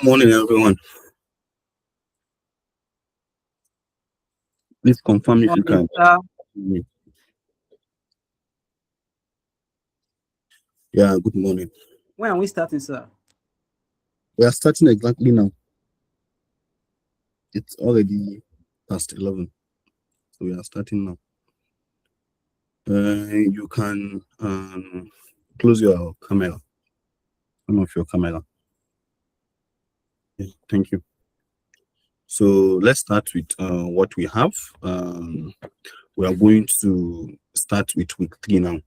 Morning, everyone. Please confirm if you can. Yeah, good morning. When are we starting, sir? We are starting exactly now. It's already past 11. So we are starting now. You can close your camera. Turn off your camera. Yeah, thank you. So let's start with what we have. We are going to start with week 3 now.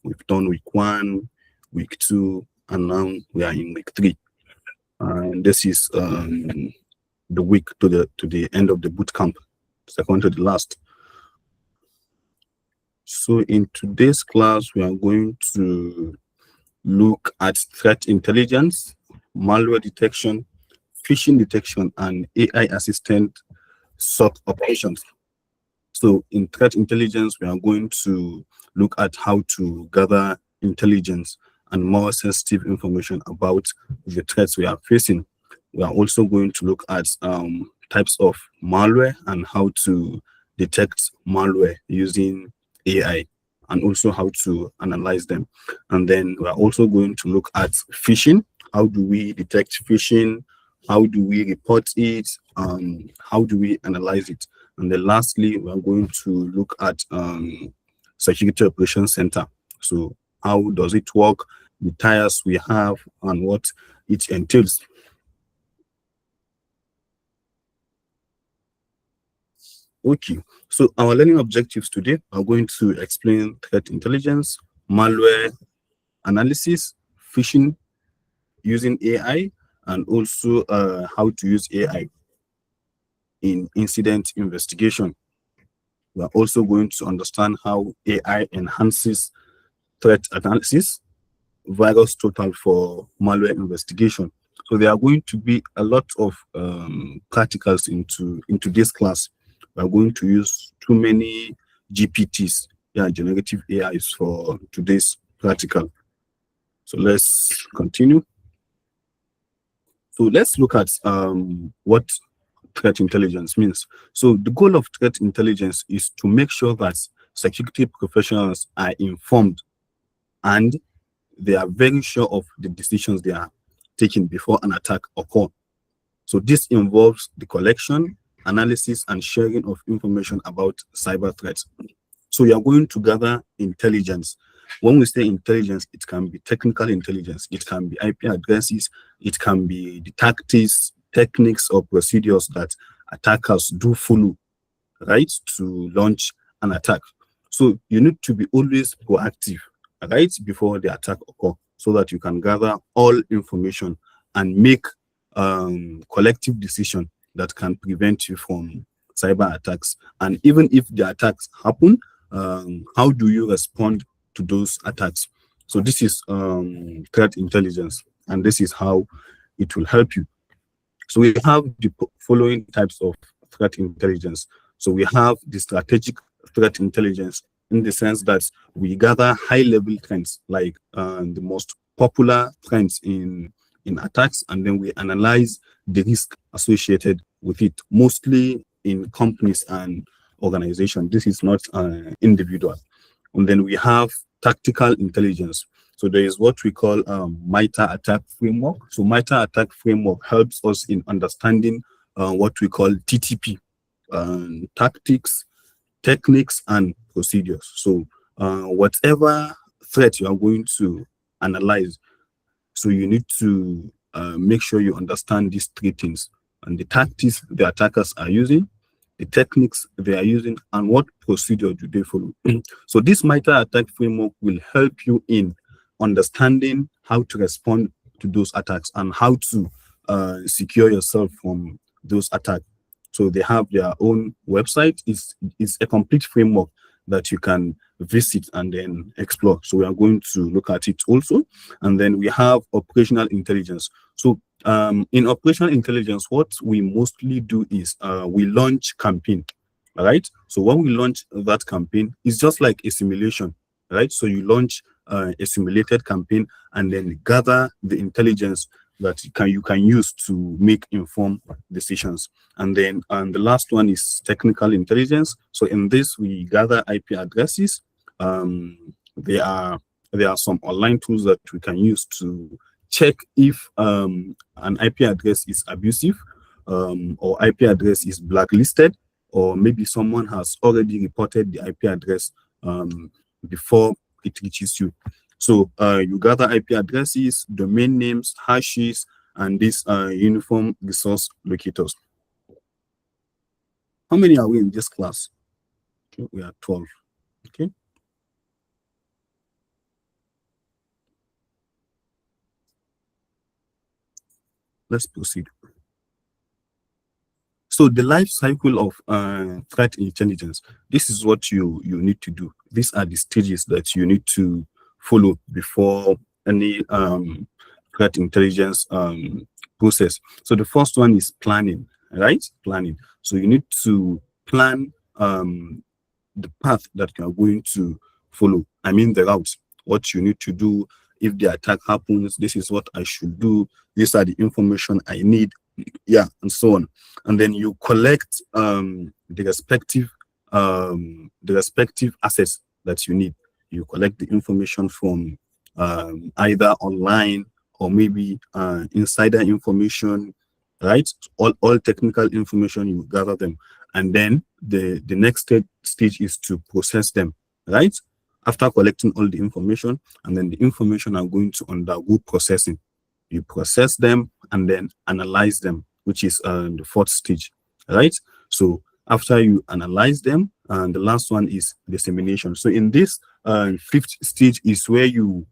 We've done week 1, week 2, and now we are in week 3. And this is the week to the end of the boot camp, second to the last. So in today's class, we are going to look at threat intelligence, malware detection, phishing detection, and AI assistant SOC operations. So in threat intelligence, we are going to look at how to gather intelligence and more sensitive information about the threats we are facing. We are also going to look at types of malware and how to detect malware using AI, and also how to analyze them. And then we are also going to look at phishing. How do we detect phishing? How do we report it? How do we analyze it? And then lastly, we are going to look at Security Operations Center. So how does it work, the tiers we have, and what it entails. Okay, so our learning objectives today are going to explain threat intelligence, malware analysis, phishing using AI, and also how to use AI in incident investigation. We are also going to understand how AI enhances threat analysis, VirusTotal for malware investigation. So there are going to be a lot of practicals into this class. We are going to use too many GPTs, generative AIs, for today's practical. So let's continue. So let's look at what threat intelligence means. So the goal of threat intelligence is to make sure that security professionals are informed and they are very sure of the decisions they are taking before an attack occurs. So this involves the collection, analysis, and sharing of information about cyber threats. So you are going to gather intelligence. When we say intelligence, it can be technical intelligence, it can be IP addresses, it can be the tactics, techniques, or procedures that attackers do follow, right, to launch an attack. So you need to be always proactive, right, before the attack occurs, so that you can gather all information and make collective decision that can prevent you from cyber attacks. And even if the attacks happen, how do you respond to those attacks? So this is threat intelligence, and this is how it will help you. So we have the following types of threat intelligence. So we have the strategic threat intelligence, in the sense that we gather high-level trends, like the most popular trends in attacks, and then we analyze the risk associated with it, mostly in companies and organizations. This is not individual. And then we have tactical intelligence. So there is what we call MITRE ATT&CK framework. So MITRE ATT&CK framework helps us in understanding what we call TTP, tactics, techniques, and procedures. So whatever threat you are going to analyze, so you need to make sure you understand these 3 things: and the tactics the attackers are using, the techniques they are using, and what procedure do they follow. So this MITRE ATT&CK framework will help you in understanding how to respond to those attacks and how to secure yourself from those attacks. So they have their own website. It's a complete framework that you can visit and then explore. So we are going to look at it also. And then we have operational intelligence. So in operational intelligence, what we mostly do is we launch campaign, right? So when we launch that campaign, it's just like a simulation, right? So you launch a simulated campaign and then gather the intelligence that you can use to make informed decisions. And then the last one is technical intelligence. So in this, we gather IP addresses. There are some online tools that we can use to check if an IP address is abusive, or IP address is blacklisted, or maybe someone has already reported the IP address before it reaches you. So you gather IP addresses, domain names, hashes, and these uniform resource locators. How many are we in this class? Okay, we are 12. Okay. Let's proceed. So the life cycle of threat intelligence, this is what you need to do. These are the stages that you need to follow before any threat intelligence process. So the first one is planning, right? Planning. So you need to plan the path that you are going to follow. I mean the route, what you need to do. If the attack happens, this is what I should do. These are the information I need, yeah, and so on. And then you collect the respective assets that you need. You collect the information from either online or maybe insider information, right? All technical information, you gather them. And then the next stage is to process them, right? After collecting all the information, and then the information are going to undergo processing. You process them and then analyze them, which is the fourth stage, right? So after you analyze them, and the last one is dissemination. So in this fifth stage is where you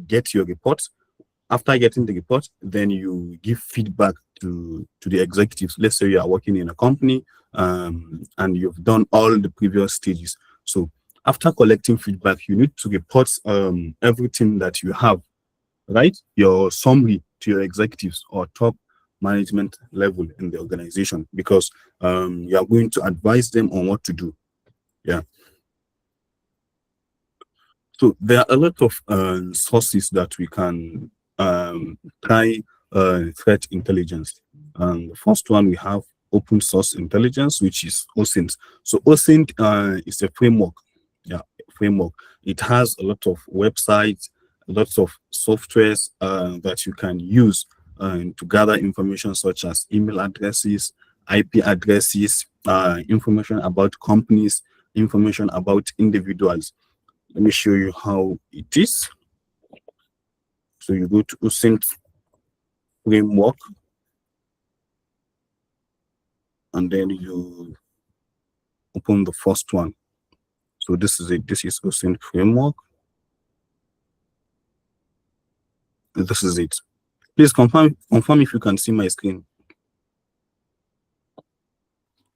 get your report. After getting the report, then you give feedback to the executives. Let's say you are working in a company and you've done all the previous stages. So after collecting feedback, you need to report everything that you have, right? Your summary to your executives or top management level in the organization, because you are going to advise them on what to do. Yeah. So there are a lot of sources that we can try threat intelligence. The first one, we have open source intelligence, which is OSINT. So OSINT is a framework. Yeah, framework. It has a lot of websites, lots of softwares that you can use to gather information such as email addresses, IP addresses, information about companies, information about individuals. Let me show you how it is. So you go to OSINT framework, and then you open the first one. So this is it. This is OSINT framework. This is it. Please confirm if you can see my screen.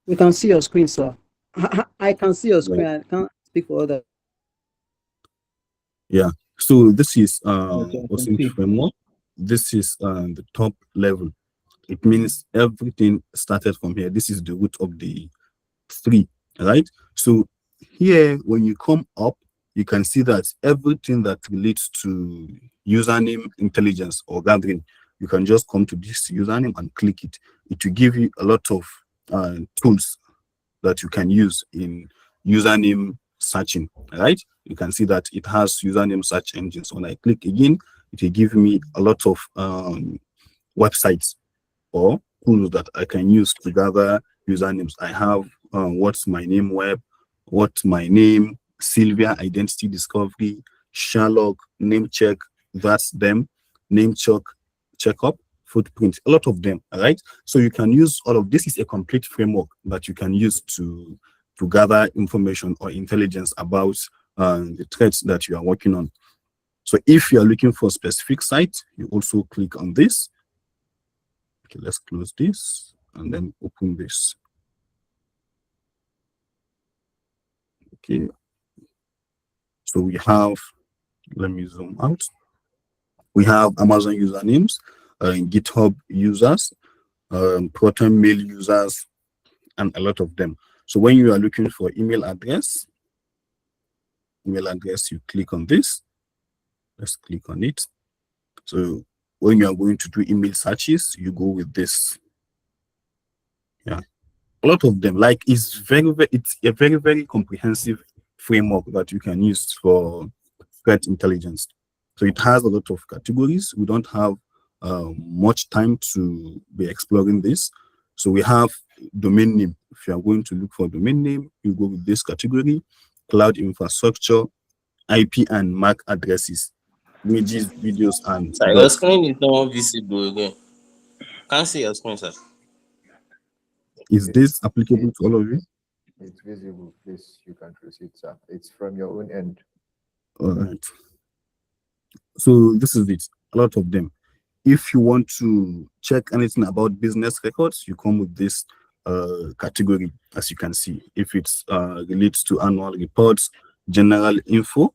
We can see your screen, sir. I can see your screen. I can't speak for others. Yeah. So this is OSINT framework. This is the top level. It means everything started from here. This is the root of the tree, right? So here, when you come up, you can see that everything that relates to username intelligence or gathering, you can just come to this username and click it. It will give you a lot of tools that you can use in username searching, right? You can see that it has username search engines. When I click again, it will give me a lot of websites or tools that I can use to gather usernames. I have what's my name web, what's my name, Sylvia identity discovery, Sherlock, name check, that's them, name check, checkup, footprint, a lot of them, all right? So you can use all of this. Is a complete framework that you can use to gather information or intelligence about the threats that you are working on. So if you are looking for a specific site, you also click on this. Okay, let's close this and then open this. Okay. So we have, let me zoom out. We have Amazon usernames, GitHub users, Proton Mail users, and a lot of them. So when you are looking for email address, you click on this. Let's click on it. So when you are going to do email searches, you go with this. Yeah, a lot of them. Like it's a very comprehensive framework that you can use for threat intelligence. So it has a lot of categories. We don't have much time to be exploring this. So we have domain name. If you are going to look for domain name, you go with this category: cloud infrastructure, IP and MAC addresses, images, videos, and Sir, your logs. screen is not visible again. Can't see your screen, sir. Is It's this applicable to all of you? it's visible. Please, you can proceed, sir. It's from your own end. All right. So this is it. A lot of them. If you want to check anything about business records, you come with this category, as you can see. If it's relates to annual reports, general info,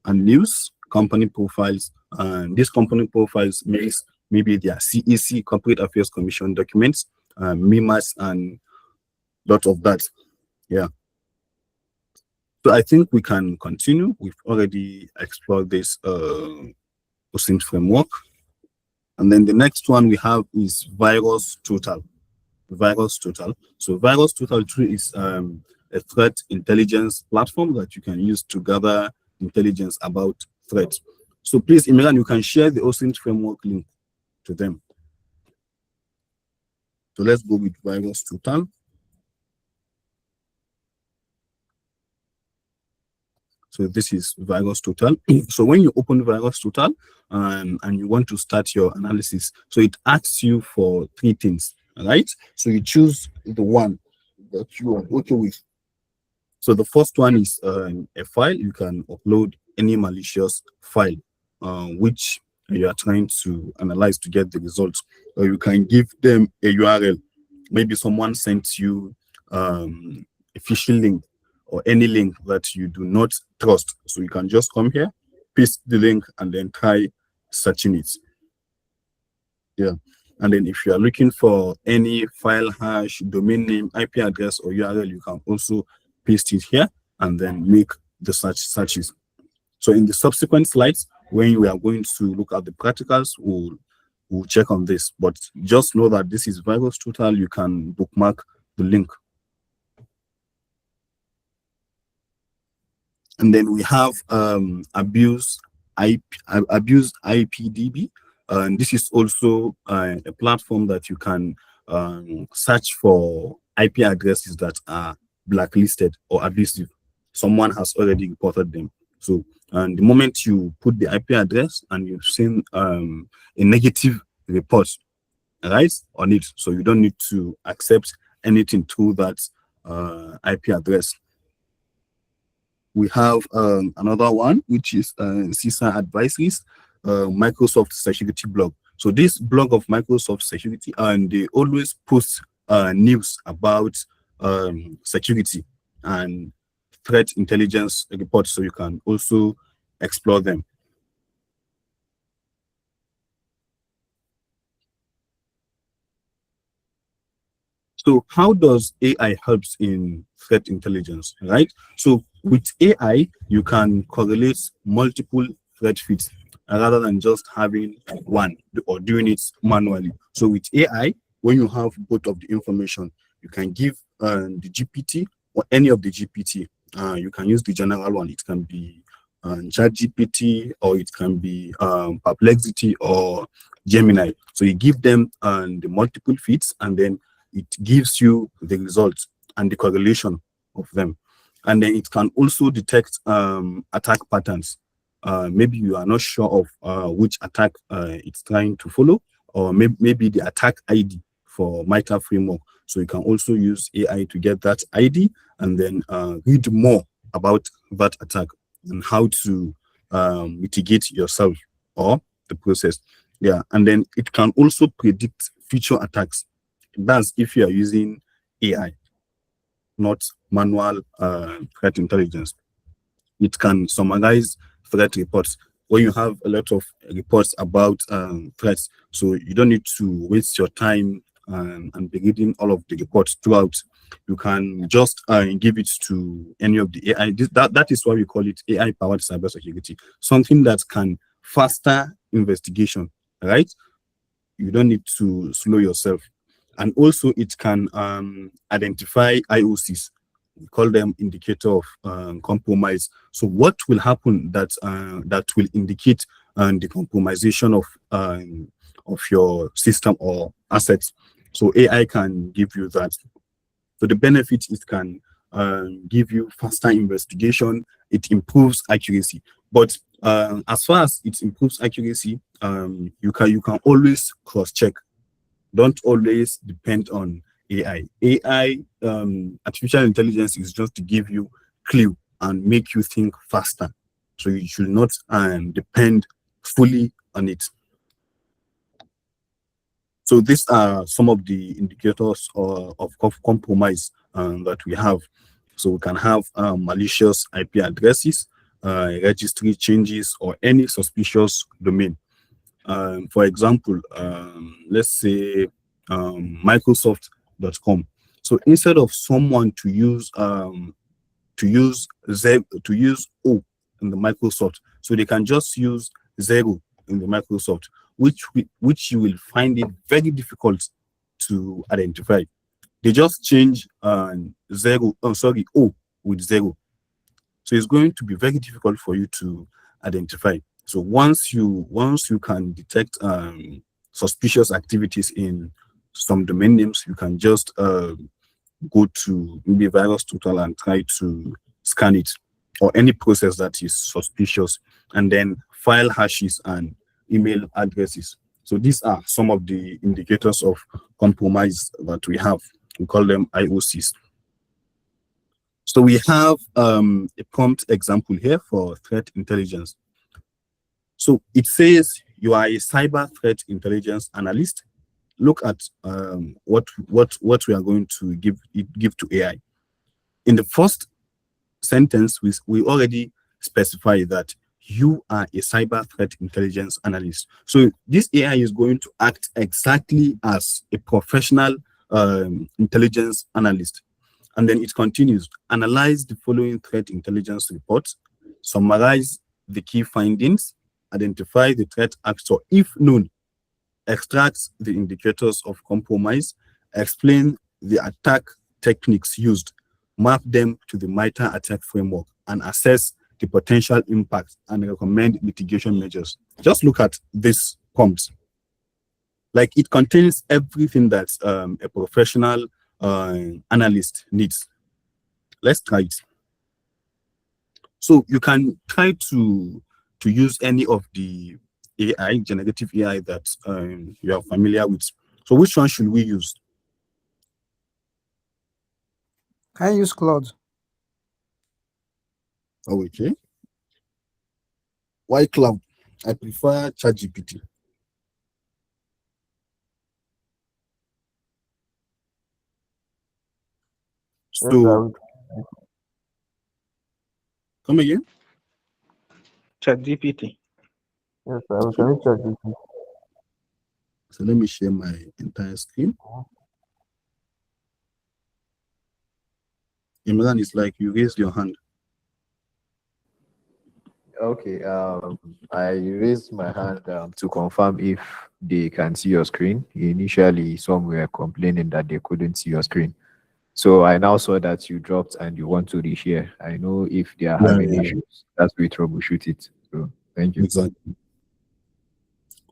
and news, company profiles, and these company profiles makes maybe their CEC, Corporate Affairs Commission documents, MEMAS, and lot of that. Yeah. So I think we can continue. We've already explored this OSINT framework. And then the next one we have is VirusTotal. VirusTotal. So VirusTotal 3 is a threat intelligence platform that you can use to gather intelligence about threats. So please, Imran, you can share the OSINT framework link to them. So let's go with VirusTotal. So this is VirusTotal. So when you open VirusTotal and you want to start your analysis, so it asks you for three things, right? So you choose the one that you are okay with. So the first one is a file. You can upload any malicious file, which you are trying to analyze to get the results. Or you can give them a URL. Maybe someone sent you a phishing link or any link that you do not trust. So you can just come here, paste the link, and then try searching it. Yeah. And then if you are looking for any file hash, domain name, IP address, or URL, you can also paste it here and then make the searches. So in the subsequent slides, when we are going to look at the practicals, we'll check on this. But just know that this is VirusTotal. You can bookmark the link. And then we have abuse IPDB. And this is also a platform that you can search for IP addresses that are blacklisted or abusive. Someone has already reported them. So the moment you put the IP address and you've seen a negative report, right, on it, so you don't need to accept anything through that IP address. We have another one, which is CISA Advisories, Microsoft Security blog. So this blog of Microsoft Security, and they always post news about security and threat intelligence reports, so you can also explore them. So how does AI helps in threat intelligence, right? So with AI, you can correlate multiple threat feeds rather than just having one or doing it manually. So with AI, when you have both of the information, you can give the GPT or any of the GPT. You can use the general one. It can be ChatGPT, or it can be Perplexity or Gemini. So you give them the multiple feeds, and then it gives you the results and the correlation of them. And then it can also detect attack patterns. Maybe you are not sure of which attack it's trying to follow, or maybe the attack ID for MITRE framework. So you can also use AI to get that ID and then read more about that attack and how to mitigate yourself or the process. Yeah, and then it can also predict future attacks. That's if you are using AI, not manual threat intelligence. It can summarize threat reports when you have a lot of reports about threats. So you don't need to waste your time and be reading all of the reports throughout. You can just give it to any of the AI. That is why we call it AI-powered cybersecurity, something that can faster investigation, right? You don't need to slow yourself. And also it can identify IOCs. We call them indicator of compromise. So what will happen that will indicate the compromisation of your system or assets? So AI can give you that. So the benefit is can give you faster investigation. It improves accuracy. But as far as it improves accuracy, you can always cross-check. Don't always depend on AI. AI, artificial intelligence, is just to give you clue and make you think faster. So you should not depend fully on it. So these are some of the indicators of compromise that we have. So we can have malicious IP addresses, registry changes, or any suspicious domain. For example, let's say Microsoft.com. So instead of someone to use O in the Microsoft, so they can just use 0 in the Microsoft, which you will find it very difficult to identify. They just change O with 0. So it's going to be very difficult for you to identify. So once you can detect suspicious activities in some domain names, you can just go to maybe VirusTotal and try to scan it, or any process that is suspicious, and then file hashes and email addresses. So these are some of the indicators of compromise that we have. We call them IOCs. So we have a prompt example here for threat intelligence. So it says you are a cyber threat intelligence analyst. Look at what we are going to give to AI. In the first sentence, we already specify that you are a cyber threat intelligence analyst. So this AI is going to act exactly as a professional intelligence analyst. And then it continues: analyze the following threat intelligence reports, summarize the key findings, identify the threat actor if known, extract the indicators of compromise, explain the attack techniques used, map them to the MITRE ATT&CK framework, and assess the potential impact and recommend mitigation measures. Just look at this prompt. Like, it contains everything that a professional analyst needs. Let's try it. So you can try to use any of the AI, generative AI that you are familiar with. So which one should we use? Can you use Claude? Oh, okay. Why cloud? I prefer ChatGPT. So, come again? ChatGPT. Yes, I will can ChatGPT. So let me share my entire screen. Imran, it's like you raised your hand. Okay, I raised my hand to confirm if they can see your screen. Initially, some were complaining that they couldn't see your screen. So I now saw that you dropped and you want to reshare. I know if they are having issues, that's we troubleshoot it. So thank you. Exactly.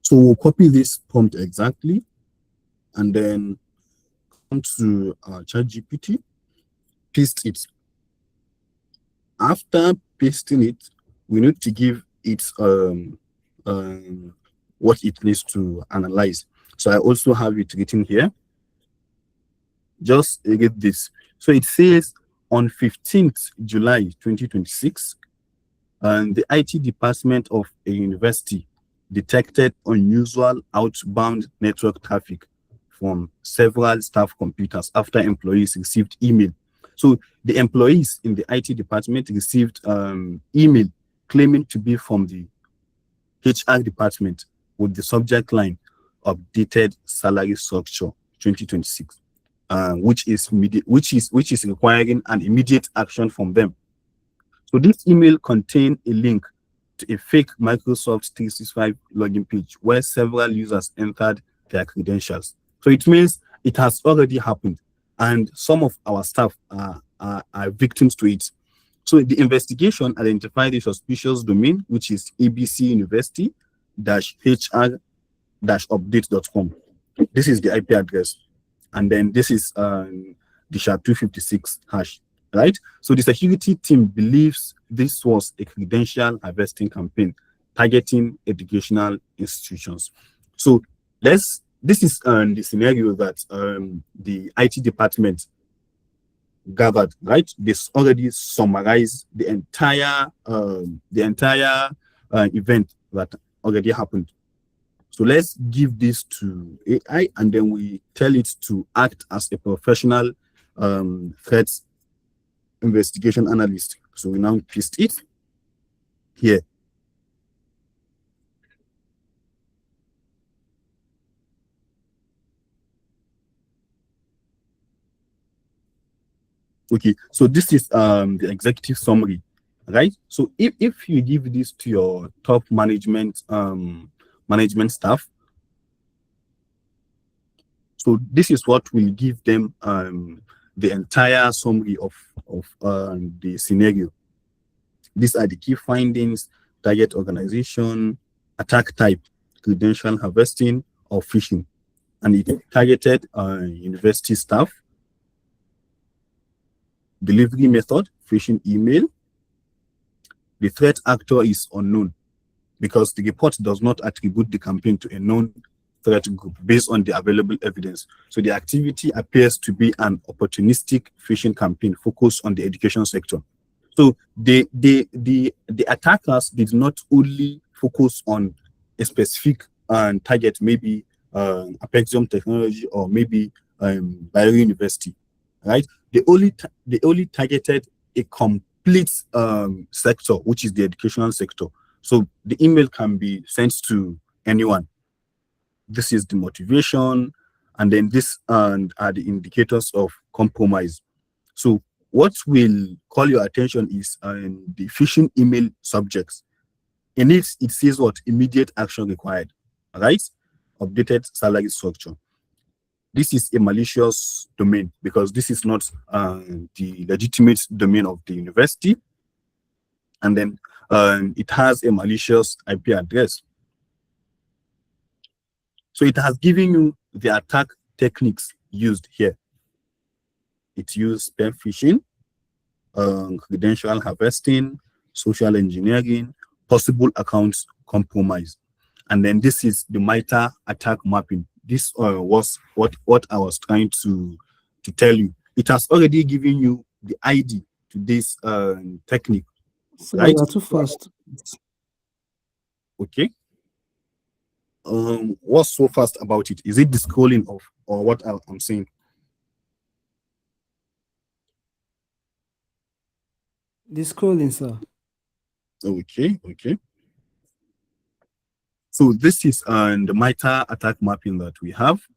So we'll copy this prompt exactly, and then come to ChatGPT, paste it. After pasting it, we need to give it what it needs to analyze. So I also have it written here. Just read this. So it says on 15th July 2026, the IT department of a university detected unusual outbound network traffic from several staff computers after employees received email. So the employees in the IT department received email claiming to be from the HR department with the subject line updated salary structure 2026, which is requiring an immediate action from them. So this email contained a link to a fake Microsoft 365 login page where several users entered their credentials. So it means it has already happened, and some of our staff are victims to it. So the investigation identified the suspicious domain, which is ABC University HR-update.com. This is the IP address, and then this is the SHA-256 hash, right? So the security team believes this was a credential harvesting campaign targeting educational institutions. So this is the scenario that the IT department gathered, right? This already summarized the entire event that already happened. So let's give this to AI, and then we tell it to act as a professional threat investigation analyst. So we now paste it here. Okay, so this is the executive summary, right? So if you give this to your top management staff, so this is what will give them the entire summary of the scenario. These are the key findings: target organization, attack type, credential harvesting, or phishing, and it targeted university staff. Delivery method, phishing email. The threat actor is unknown because the report does not attribute the campaign to a known threat group based on the available evidence. So the activity appears to be an opportunistic phishing campaign focused on the education sector. So the attackers did not only focus on a specific target, maybe Apexium Technology or maybe Bio University, right? They only targeted a complete sector, which is the educational sector. So the email can be sent to anyone. This is the motivation, and then this are the indicators of compromise. So what will call your attention is the phishing email subjects. In it, it says what? Immediate action required, right? Updated salary structure. This is a malicious domain because this is not the legitimate domain of the university. And then it has a malicious IP address. So it has given you the attack techniques used here. It used spam phishing, credential harvesting, social engineering, possible accounts compromise. And then this is the MITRE attack mapping. This was what I was trying to tell you. It has already given you the ID to this technique. So right? you are too fast. Okay. What's so fast about it? Is it the scrolling of or what I'm saying? The scrolling, sir. Okay. So this is the MITRE attack mapping that we have.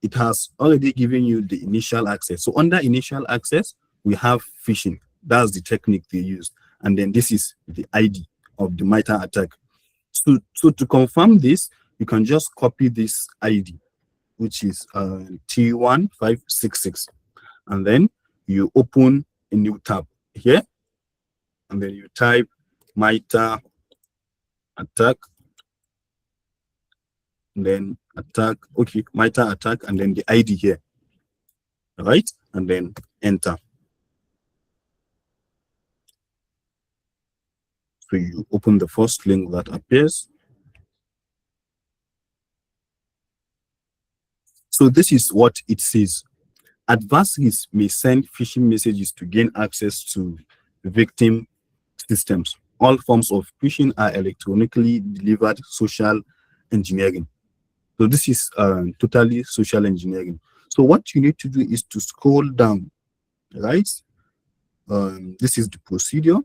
It has already given you the initial access. So under initial access, we have phishing. That's the technique they used. And then this is the ID of the MITRE attack. So to confirm this, you can just copy this ID, which is T1566. And then you open a new tab here. And then you type MITRE attack. And then attack, okay, MITRE attack, and then the ID here. All right, and then enter. So you open the first link that appears. So this is what it says. Adversaries may send phishing messages to gain access to victim systems. All forms of phishing are electronically delivered social engineering. So this is totally social engineering. So what you need to do is to scroll down, right? This is the procedure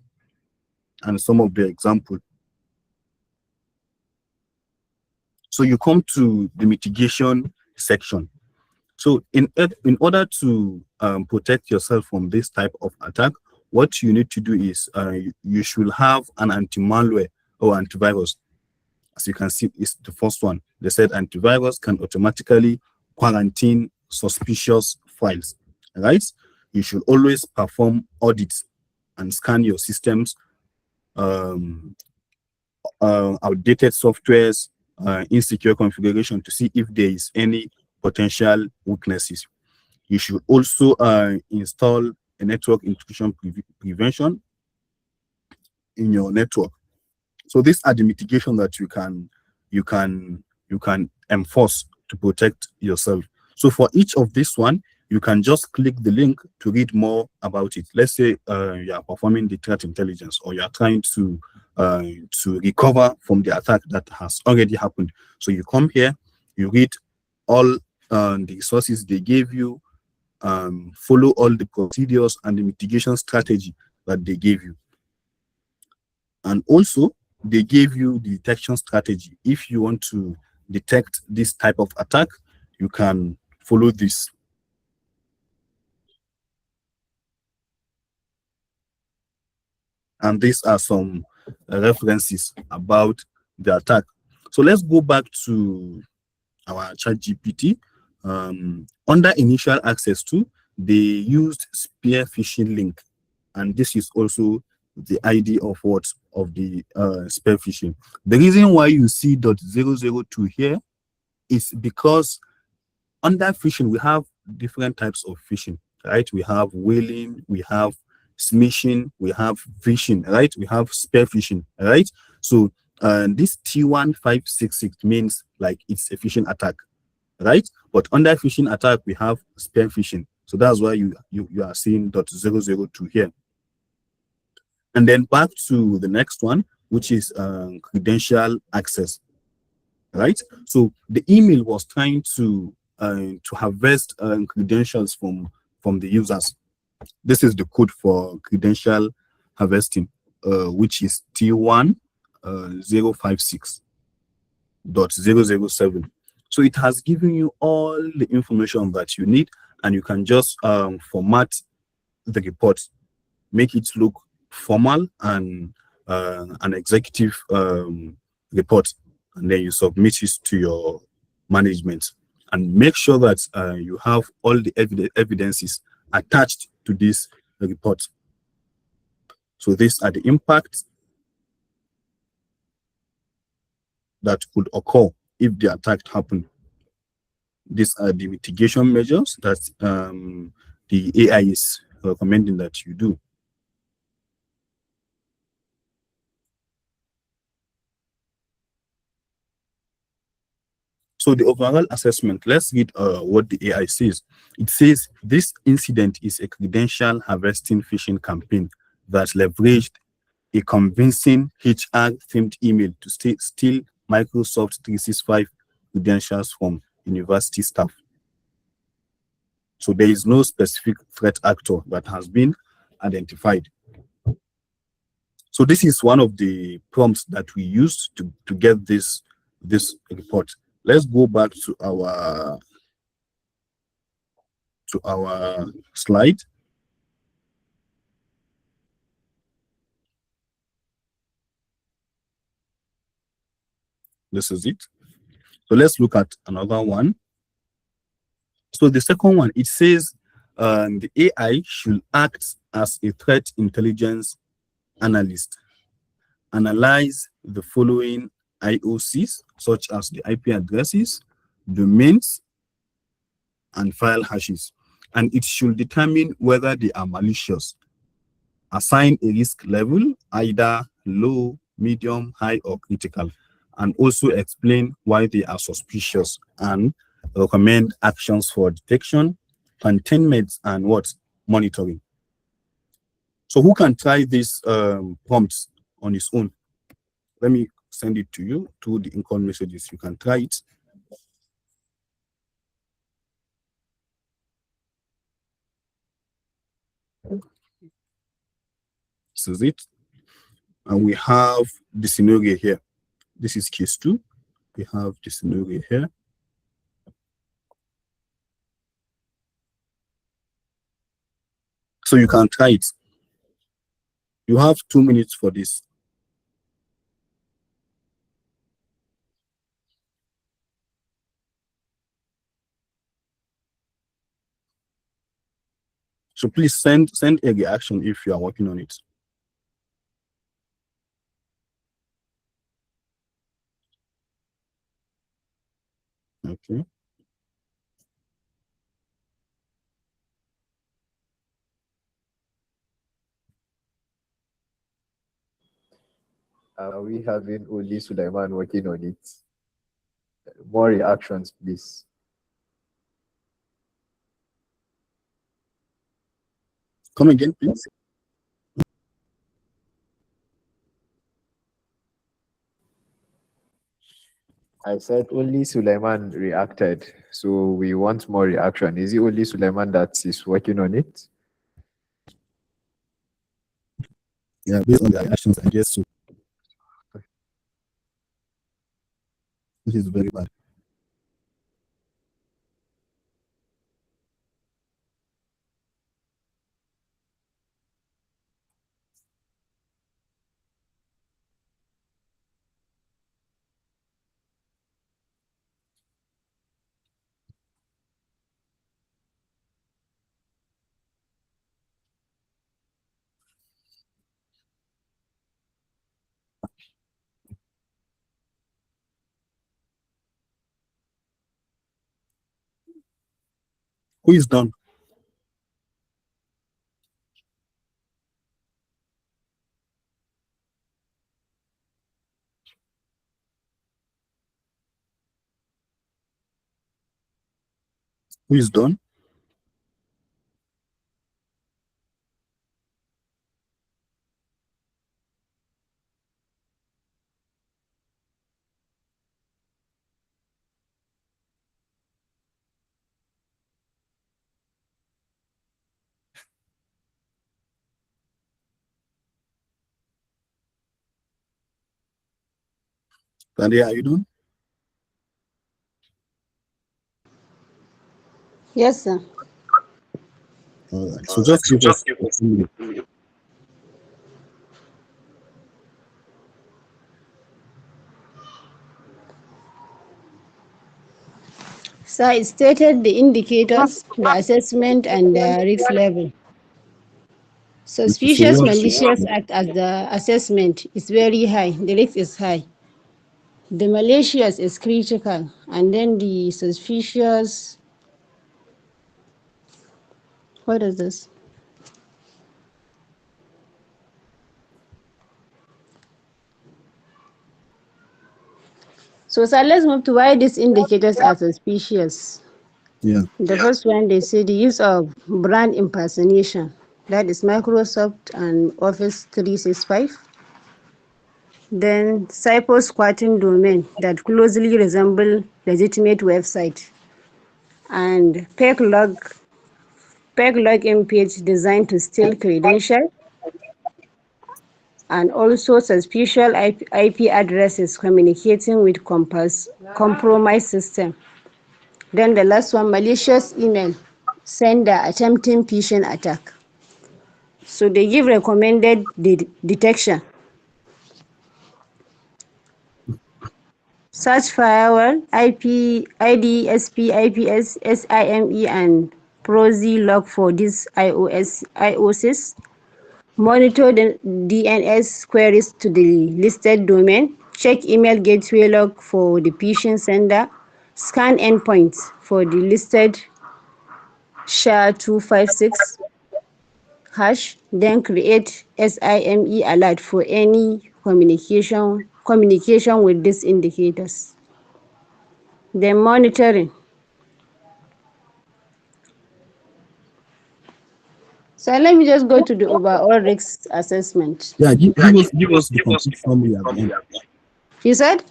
and some of the example. So you come to the mitigation section. So in order to protect yourself from this type of attack, what you need to do is you should have an anti-malware or antivirus. as you can see, is the first one. They said antivirus can automatically quarantine suspicious files, right? You should always perform audits and scan your systems, outdated softwares, insecure configuration to see if there is any potential weaknesses. You should also install a network intrusion prevention in your network. So these are the mitigation that you can enforce to protect yourself. So for each of this one, you can just click the link to read more about it. Let's say you are performing the threat intelligence, or you are trying to recover from the attack that has already happened. So you come here, you read all the resources they gave you, follow all the procedures and the mitigation strategy that they gave you. And also, they gave you the detection strategy. If you want to detect this type of attack, you can follow this. And these are some references about the attack. So let's go back to our ChatGPT. Under initial access to, they used spear phishing link, and this is also the ID of the spear phishing. The reason why you see .002 here is because under phishing we have different types of phishing, right? We have whaling, we have smishing, we have phishing, right? We have spear phishing, right? So this T1566 means like it's a phishing attack, right? But under phishing attack we have spear phishing. So that's why you are seeing .002 here. And then back to the next one, which is credential access, right? So the email was trying to harvest credentials from the users. This is the code for credential harvesting, which is T1056.007. So it has given you all the information that you need, and you can just format the report, make it look formal and an executive report, and then you submit it to your management, and make sure that you have all the evidences attached to this report. So these are the impacts that could occur if the attack happened. These are the mitigation measures that the AI is recommending that you do. So the overall assessment, let's read what the AI says. It says this incident is a credential harvesting phishing campaign that leveraged a convincing HR-themed email to steal Microsoft 365 credentials from university staff. So there is no specific threat actor that has been identified. So this is one of the prompts that we used to get this report. Let's go back to our slide. This is it. So let's look at another one. So the second one, it says the AI should act as a threat intelligence analyst, analyze the following IOCs, such as the IP addresses, domains, and file hashes, and it should determine whether they are malicious, assign a risk level, either low, medium, high, or critical, and also explain why they are suspicious, and recommend actions for detection, containment, and monitoring. So who can try these prompts on his own? Let me send it to you through the incoming messages. You can try it. This is it. And we have the scenario here. This is case 2. We have the scenario here. So you can try it. You have 2 minutes for this. So please send a reaction if you are working on it. Okay. Are we having only Sulaiman working on it? More reactions, please. Come again, please. I said only Sulaiman reacted, so we want more reaction. Is it only Sulaiman that is working on it? Yeah, based on the reactions, I guess so. This is very bad. Who is done? Who is done? Nadia, are you done? Yes, sir. All right. So just give us a minute. So it stated the indicators, the assessment, and the risk level. Suspicious malicious act as the assessment is very high. The risk is high. The malicious is critical, and then the suspicious. What is this? So, sir, let's move to why these indicators are suspicious. Yeah. The first one, they say the use of brand impersonation. That is Microsoft and Office 365. Then cyber squatting domain that closely resemble legitimate website. And fake login page designed to steal credentials. And also suspicious IP addresses communicating with compromised system. Then the last one, malicious email sender attempting phishing attack. So they give recommended detection. Search firewall, IDSP, IPS, SIME, and Proxy log for these IOCs. Monitor the DNS queries to the listed domain. Check email gateway log for the phishing sender. Scan endpoints for the listed SHA-256 hash. Then create SIME alert for any communication with these indicators. Then monitoring. So let me just go to the overall risk assessment. Yeah, give us the complete summary at the end. You said?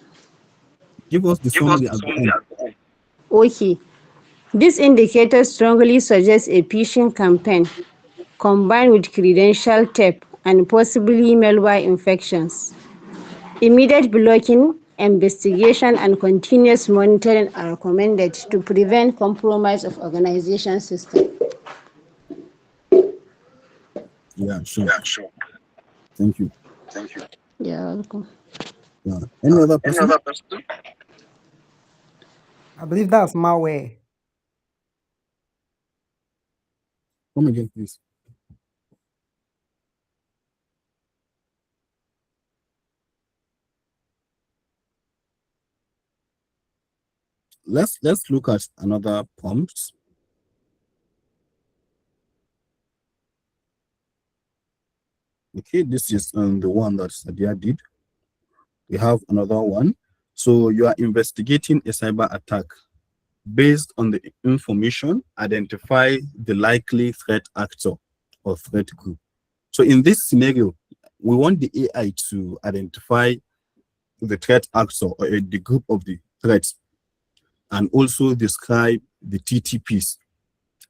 Give us the summary at the end. Okay. This indicator strongly suggests a phishing campaign combined with credential theft and possibly malware infections. Immediate blocking, investigation, and continuous monitoring are recommended to prevent compromise of organization system. Yeah, sure. Thank you. You're welcome. Yeah. Any other person? I believe that's malware. Come again, please. Let's look at another prompt. Okay, this is the one that Sadia did. We have another one. So you are investigating a cyber attack. Based on the information, identify the likely threat actor or threat group. So in this scenario, we want the AI to identify the threat actor or the group of the threats, and also describe the TTPs,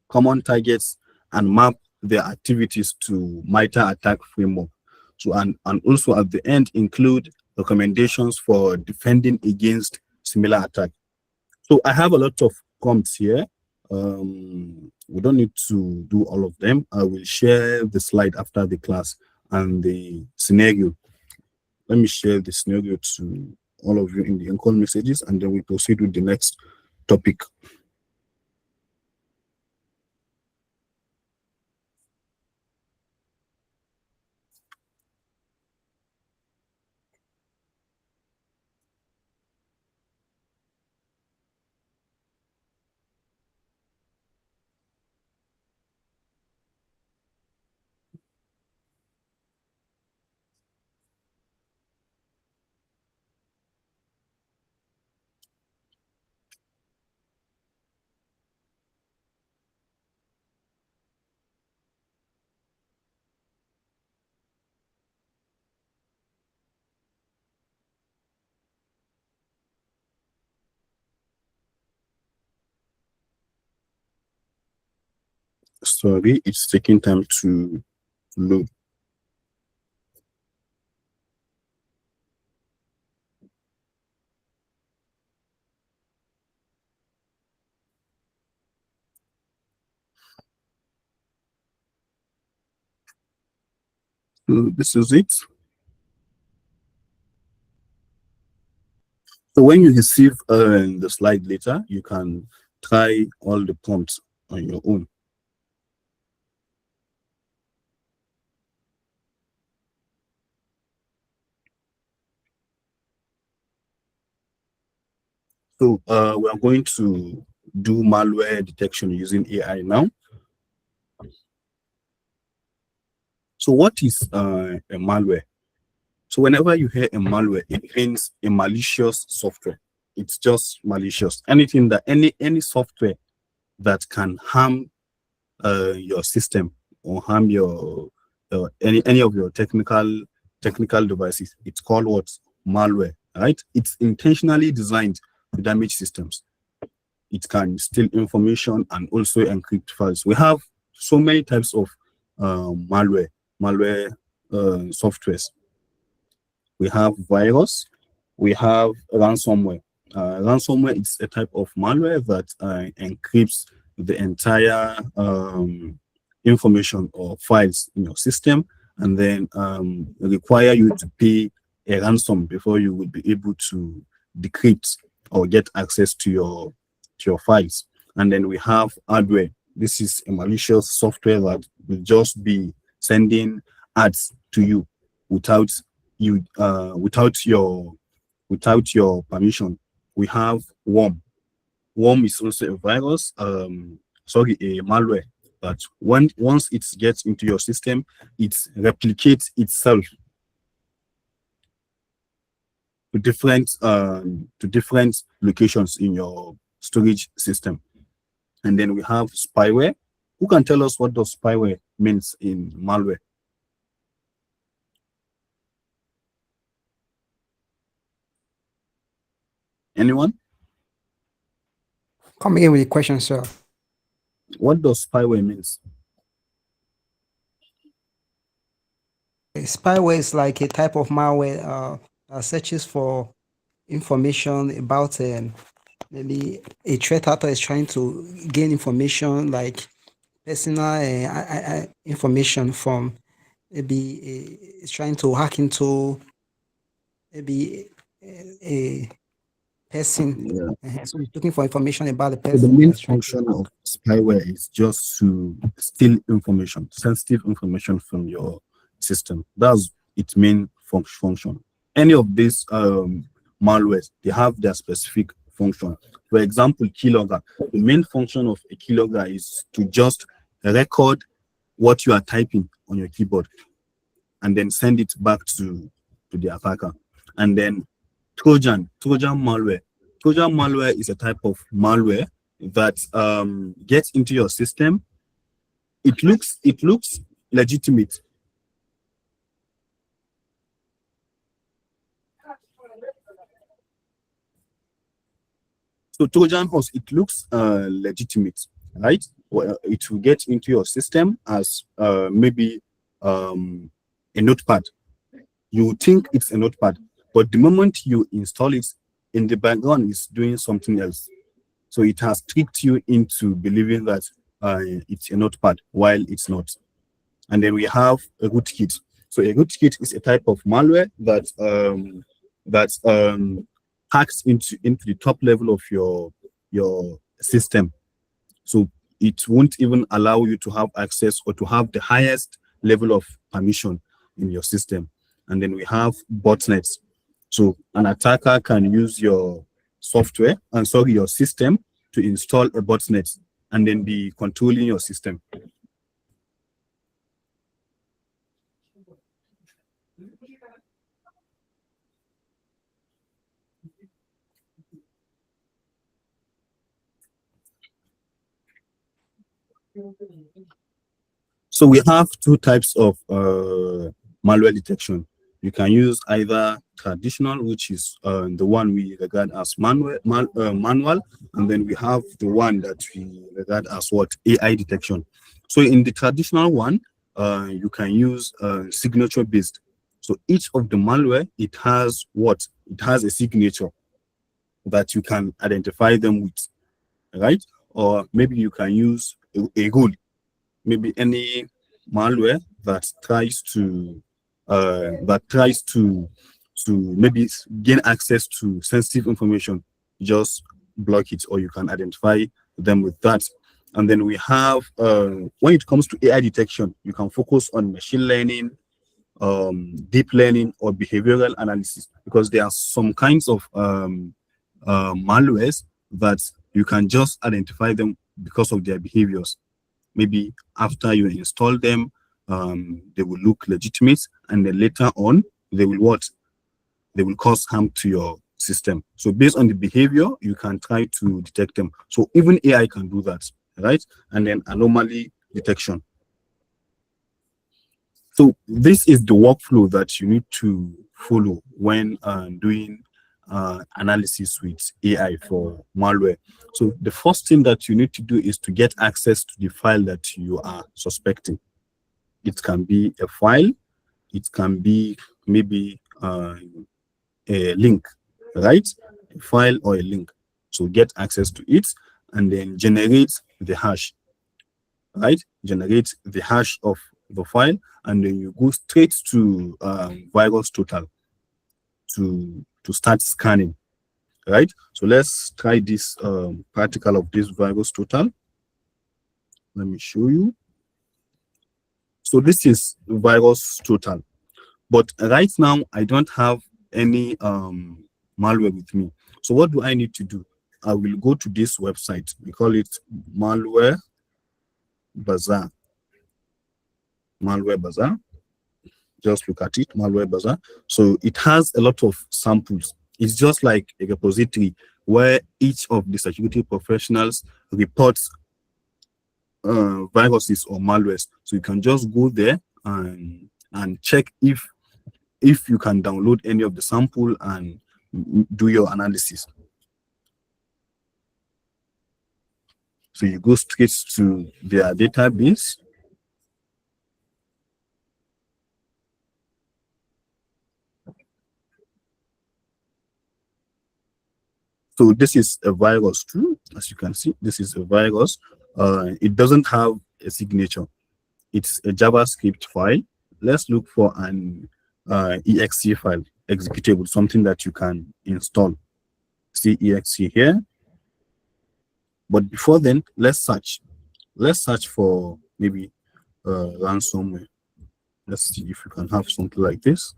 common targets, and map their activities to MITRE ATT&CK framework. So and also at the end include recommendations for defending against similar attack. So I have a lot of prompts here. We don't need to do all of them. I will share the slide after the class and the scenario. Let me share the scenario to all of you in the in-call messages, and then we proceed with the next topic. Sorry, it's taking time to load. So this is it. So when you receive the slide later, you can try all the prompts on your own. So we are going to do malware detection using AI now. So what is a malware? So whenever you hear a malware, it means a malicious software. It's just malicious. Anything that any software that can harm your system or harm your any of your technical devices, it's called what? Malware, right? It's intentionally designed to damage systems. It can steal information and also encrypt files. We have so many types of malware softwares. We have virus, we have ransomware. Ransomware is a type of malware that encrypts the entire information or files in your system, and then require you to pay a ransom before you will be able to decrypt or get access to your files. And then we have hardware. This is a malicious software that will just be sending ads to you without your permission. We have worm. Worm is also a virus, a malware that once it gets into your system, it replicates itself to different locations in your storage system. And then we have spyware. Who can tell us what does spyware means in malware? Anyone? Come again with the question, sir. What does spyware means? Spyware is like a type of malware that searches for information about maybe a threat actor is trying to gain information like personal information from maybe it's trying to hack into maybe a person. So it's looking for information about the So the person. main That's trying to- function of spyware is just to steal information, sensitive information from your system. That's its main function. Any of these malwares, they have their specific function. For example, keylogger. The main function of a keylogger is to just record what you are typing on your keyboard and then send it back to the attacker. And then Trojan malware. Trojan malware is a type of malware that gets into your system. It looks legitimate. So Trojan horse, it looks legitimate, right? Well, it will get into your system as maybe a notepad. You think it's a notepad, but the moment you install it, in the background, it's doing something else. So it has tricked you into believing that it's a notepad while it's not. And then we have a rootkit. So a rootkit is a type of malware that hacks into the top level of your system. So it won't even allow you to have access or to have the highest level of permission in your system. And then we have botnets. So an attacker can use your software and your system to install a botnet and then be controlling your system. So we have two types of malware detection. You can use either traditional, which is the one we regard as manual, and then we have the one that we regard as what? AI detection. So in the traditional one, you can use signature-based. So each of the malware, it has what? It has a signature that you can identify them with, right? Or maybe you can use a rule. Maybe any malware that tries to maybe gain access to sensitive information, just block it, or you can identify them with that. And then we have when it comes to AI detection, you can focus on machine learning, deep learning, or behavioral analysis, because there are some kinds of malwares that you can just identify them because of their behaviors. Maybe after you install them, they will look legitimate, and then later on, they will what? They will cause harm to your system. So based on the behavior, you can try to detect them. So even AI can do that, right? And then anomaly detection. So this is the workflow that you need to follow when doing analysis with AI for malware. So the first thing that you need to do is to get access to the file that you are suspecting. It can be a file, it can be maybe a link, right? A file or a link. So get access to it and then generate the hash, right? Generate the hash of the file, and then you go straight to VirusTotal to start scanning, right? So let's try this practical of this VirusTotal. Let me show you. So this is VirusTotal, but right now I don't have any malware with me. So what do I need to do? I will go to this website. We call it Malware Bazaar. Malware Bazaar. Just look at it, Malware Bazaar. So it has a lot of samples. It's just like a repository where each of the security professionals reports viruses or malwares. So you can just go there and check if you can download any of the sample and do your analysis. So you go straight to their database. So this is a virus too, as you can see. This is a virus. It doesn't have a signature. It's a JavaScript file. Let's look for an exe file, executable, something that you can install. see exe here. But before then, let's search. Let's search for maybe ransomware. Let's see if we can have something like this.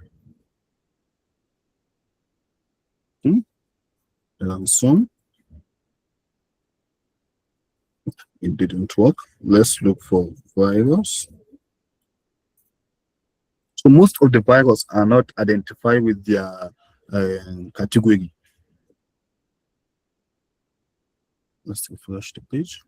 Ransom. It didn't work. Let's look for virus. So most of the viruses are not identified with their category. Let's refresh the page.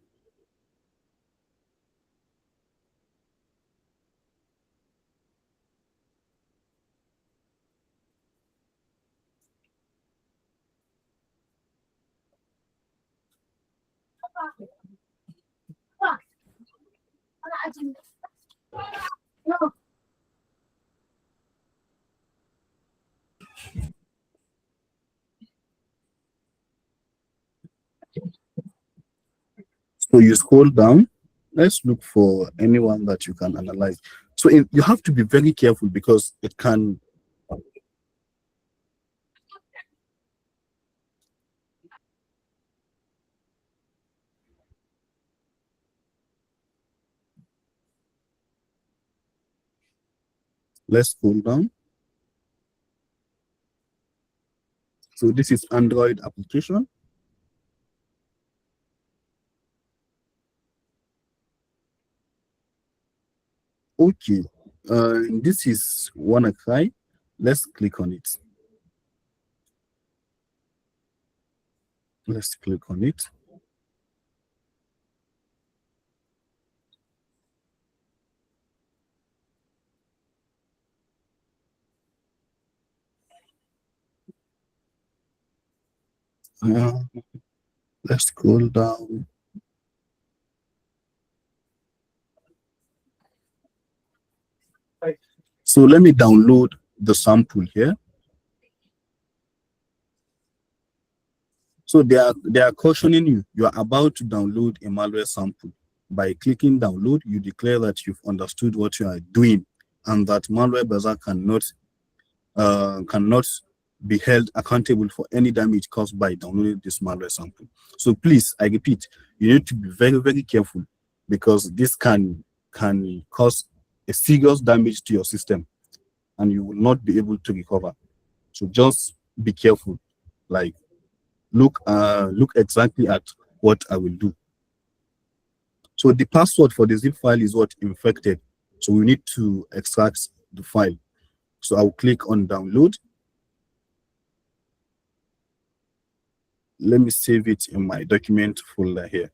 So you scroll down. Let's look for anyone that you can analyze. So you have to be very careful because it can. Let's scroll down. So this is Android application. Okay, this is WannaCry. Let's click on it. Let's click on it. Let's scroll down. So let me download the sample here. So they are cautioning you. You are about to download a malware sample. By clicking download, you declare that you've understood what you are doing and that malware browser cannot be held accountable for any damage caused by downloading this malware sample. So please, I repeat, you need to be very, very careful because this can cause a serious damage to your system and you will not be able to recover. So just be careful. Like look exactly at what I will do. So the password for the zip file is what infected. So we need to extract the file. So I'll click on download. Let me save it in my document folder here.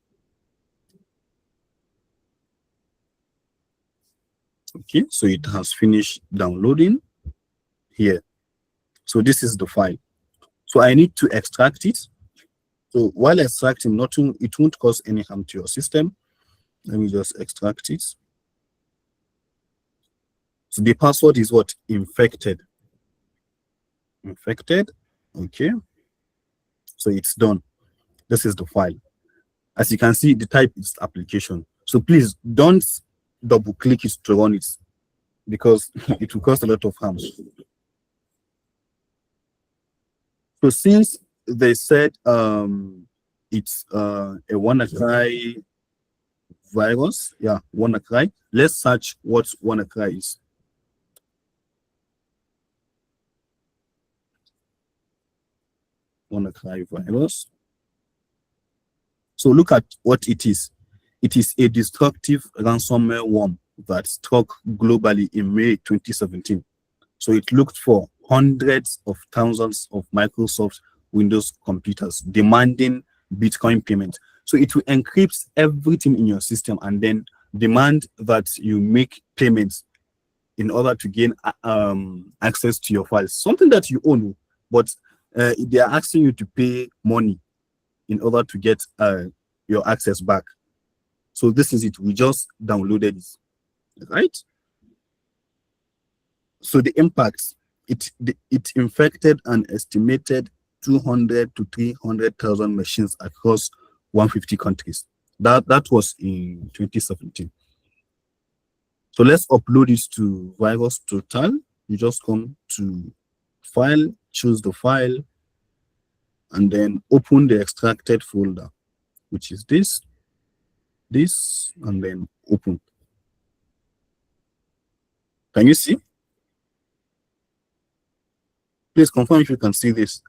Okay, so it has finished downloading here. So this is the file. So I need to extract it. So while extracting, it won't cause any harm to your system. Let me just extract it. So the password is what? Infected. Infected. Okay. So it's done. This is the file. As you can see, the type is application. So please don't double click it to run it because it will cause a lot of harm. So since they said it's a WannaCry virus, yeah, WannaCry, let's search what WannaCry is. WannaCry virus. So look at what it is. It is a destructive ransomware worm that struck globally in May 2017. So it looked for hundreds of thousands of Microsoft Windows computers demanding Bitcoin payment. So it will encrypt everything in your system and then demand that you make payments in order to gain access to your files. Something that you own, but they are asking you to pay money in order to get your access back. So this is it. We just downloaded it, right? So the impacts, it infected an estimated 200 to 300,000 machines across 150 countries. That was in 2017. So let's upload it to VirusTotal. You just come to file, choose the file, and then open the extracted folder, which is this, and then open. Can you see? Please confirm if you can see this.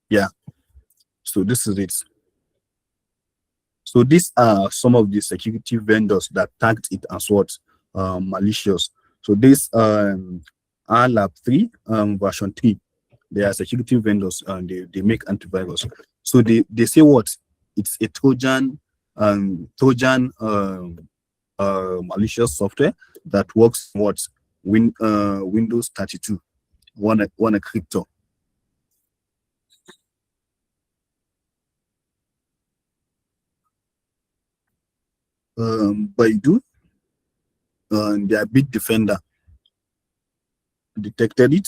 Yeah. So this is it. So these are some of the security vendors that tagged it as what? Malicious. So this RLab 3 version 3, they are security vendors and they make antivirus. So they say what? It's a Trojan malicious software that works what? Windows 32, one a crypto. Baidu, their big defender detected it.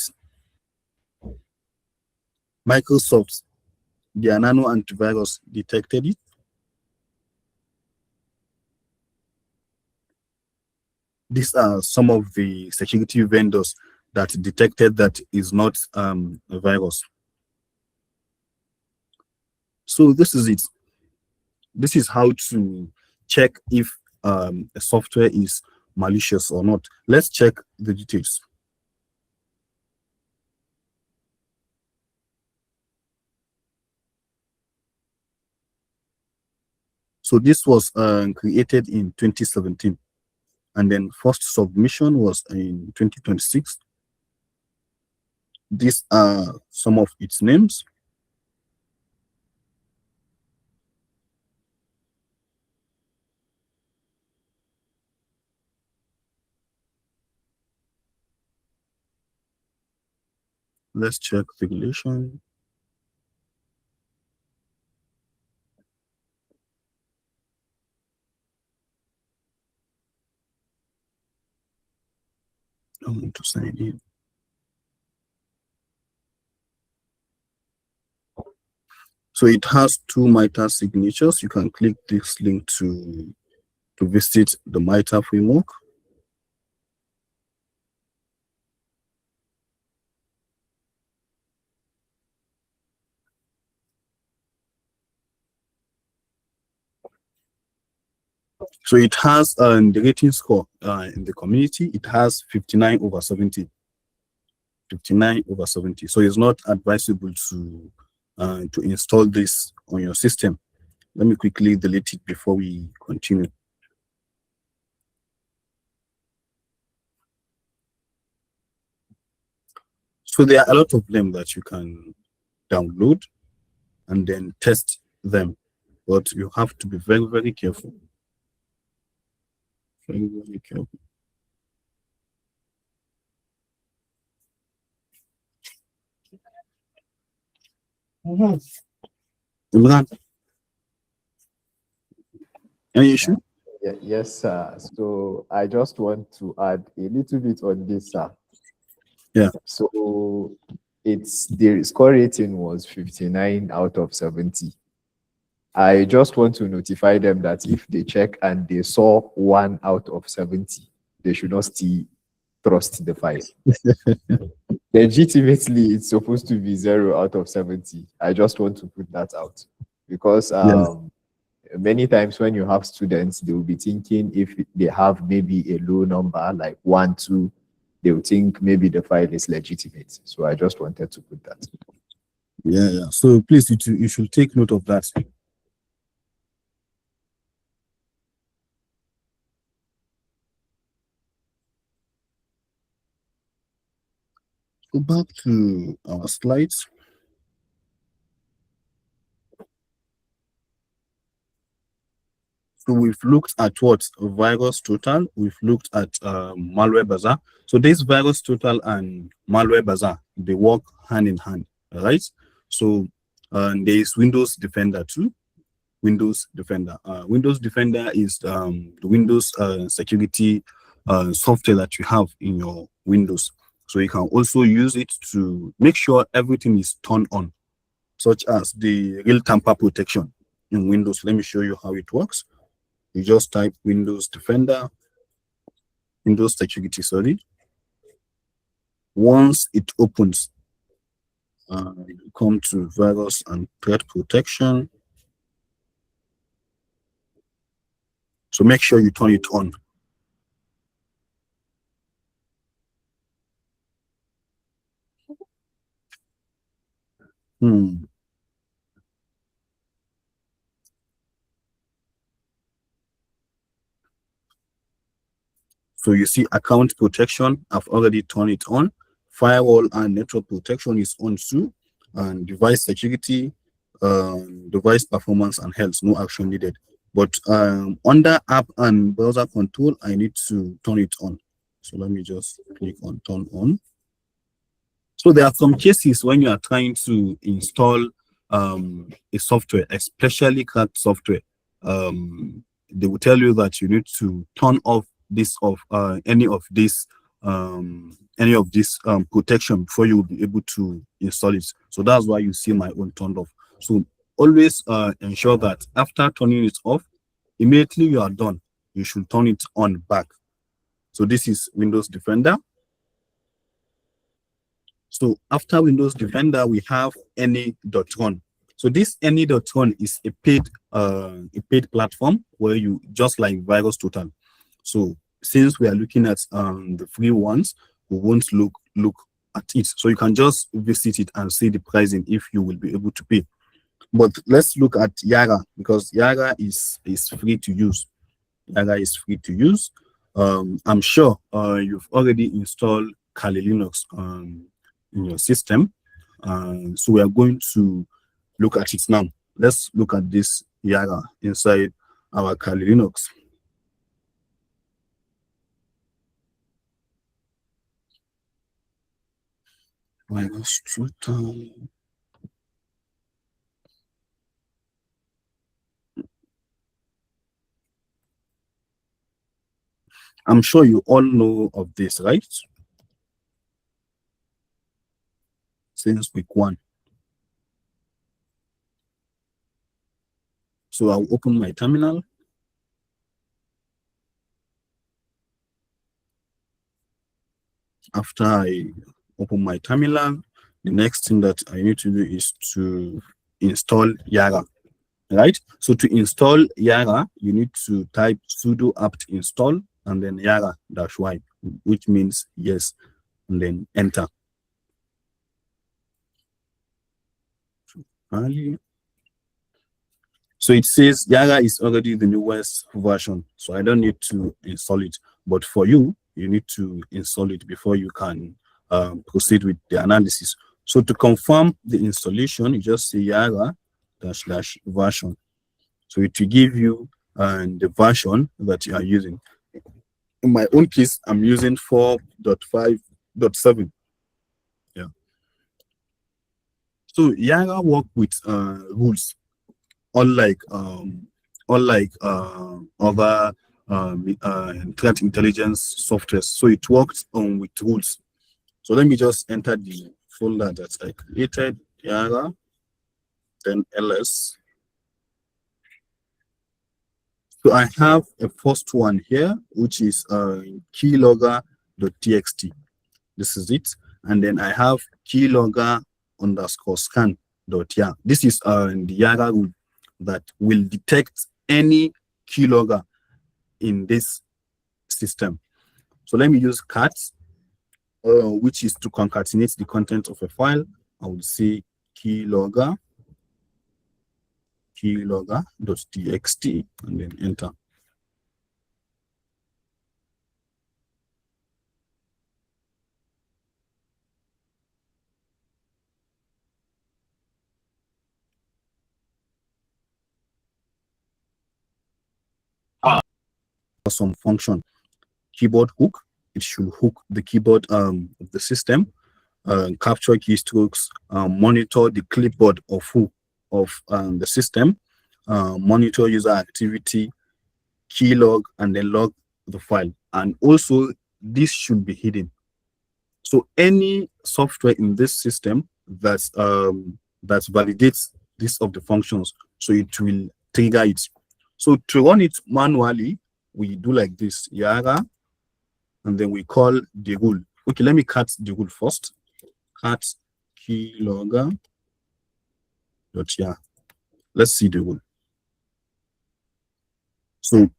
Microsoft, their nano antivirus detected it. These are some of the security vendors that detected that is not a virus. So this is it. This is how to check if a software is malicious or not. Let's check the details. So this was created in 2017, and then first submission was in 2026. These are some of its names. Let's check regulation. I want to sign in. So it has two MITRE signatures. You can click this link to visit the MITRE framework. So it has the rating score in the community. It has 59/70. 59/70. So it's not advisable to install this on your system. Let me quickly delete it before we continue. So there are a lot of them that you can download and then test them, but you have to be very, very careful. Very, very careful. Imran, any issue? Yes, sir. So I just want to add a little bit on this, sir. Yeah. So the score rating was 59/70. I just want to notify them that if they check and they saw 1/70, they should not still trust the file. Legitimately, it's supposed to be 0/70. I just want to put that out because many times when you have students, they will be thinking if they have maybe a low number like 1, 2, they will think maybe the file is legitimate. So I just wanted to put that. Yeah. So please, you should take note of that. Go back to our slides. So we've looked at what? VirusTotal. We've looked at Malware Bazaar. So this VirusTotal and Malware Bazaar, they work hand in hand, right? So there is Windows Defender too. Windows Defender. Windows Defender is the Windows security software that you have in your Windows. So you can also use it to make sure everything is turned on. such as the real tamper protection in Windows. Let me show you how it works. You just type Windows Defender, Windows Security, sorry. Once it opens, you come to virus and threat protection. So make sure you turn it on. So you see account protection, I've already turned it on. Firewall and network protection is on too. And device security, device performance and health, no action needed. But under app and browser control, I need to turn it on. So let me just click on turn on. So there are some cases when you are trying to install a software, especially cracked software. They will tell you that you need to turn off this any of this protection before you will be able to install it. So that's why you see my own turned off. So always ensure that after turning it off, immediately you are done, you should turn it on back. So this is Windows Defender. So after Windows Defender, we have any.run. So this any.run is a paid platform where you just like VirusTotal. So since we are looking at the free ones, we won't look at it. So you can just visit it and see the pricing if you will be able to pay. But let's look at Yara, because Yara is free to use. Yara is free to use. I'm sure you've already installed Kali Linux in your system. So we are going to look at it now. Let's look at this Yara inside our Kali Linux. VirusTotal. I'm sure you all know of this, right? Since week 1. So I'll open my terminal. After I open my terminal, the next thing that I need to do is to install Yara, right? So to install Yara, you need to type sudo apt install and then Yara-y, which means yes, and then enter. So it says Yara is already the newest version, so I don't need to install it. But for you, you need to install it before you can proceed with the analysis. So to confirm the installation, you just say Yara --version. So it will give you the version that you are using. In my own case, I'm using 4.5.7. Yeah. So Yara work with rules, unlike other threat intelligence software. So it works with rules. So let me just enter the folder that I created, Yara, then ls. So I have a first one here, which is keylogger.txt. This is it. And then I have keylogger_scan.yar. This is the Yara rule that will detect any keylogger in this system. So let me use cat, which is to concatenate the content of a file. I will say keylogger.txt and then enter. Some function, keyboard hook, it should hook the keyboard of the system, capture keystrokes, monitor the clipboard of the system, monitor user activity, keylog, and then log the file. And also this should be hidden. So any software in this system that that validates this of the functions, so it will trigger it. So to run it manually, we do like this, Yara, and then we call the rule. Okay, let me cut the rule first. Cut keylogger dot yeah. Let's see the rule. So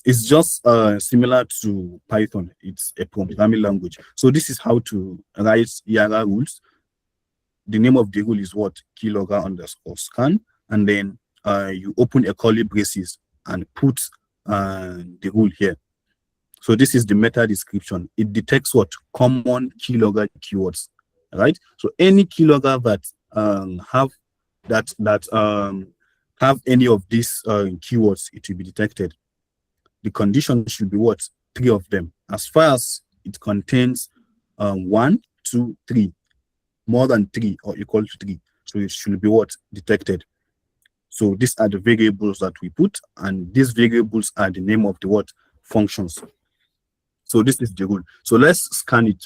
it's just similar to Python. It's a programming language. So this is how to write Yara rules. The name of the rule is what? Keylogger underscore scan, and then you open a curly braces and put the rule here. So this is the meta description. It detects what? Common keylogger keywords, right? So any keylogger that have any of these keywords, it will be detected. The condition should be what? 3 of them. As far as it contains 1, 2, 3, more than 3 or equal to 3, so it should be what? Detected. So these are the variables that we put, and these variables are the name of the what? Functions. So this is the rule. So let's scan it.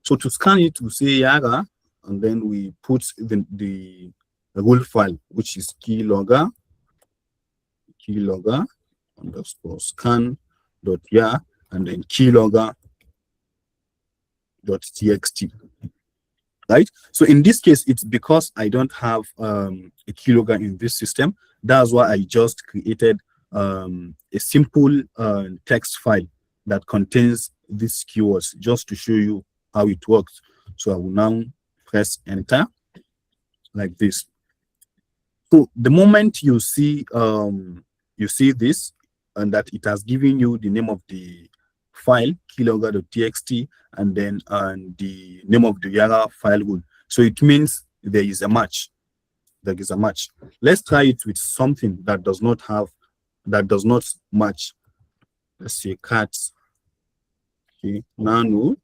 So to scan it, we say Yara, and then we put the rule file, which is keylogger underscore scan dot ya, and then keylogger dot txt. Right? So in this case, it's because I don't have a keylogger in this system. That's why I just created a simple text file that contains these keywords, just to show you how it works. So I will now press enter like this. So the moment you see this, and that it has given you the name of the file, keylogger.txt, and then the name of the Yara file rule. So it means there is a match. There is a match. Let's try it with something that does not match. Let's say cat. Okay, nano.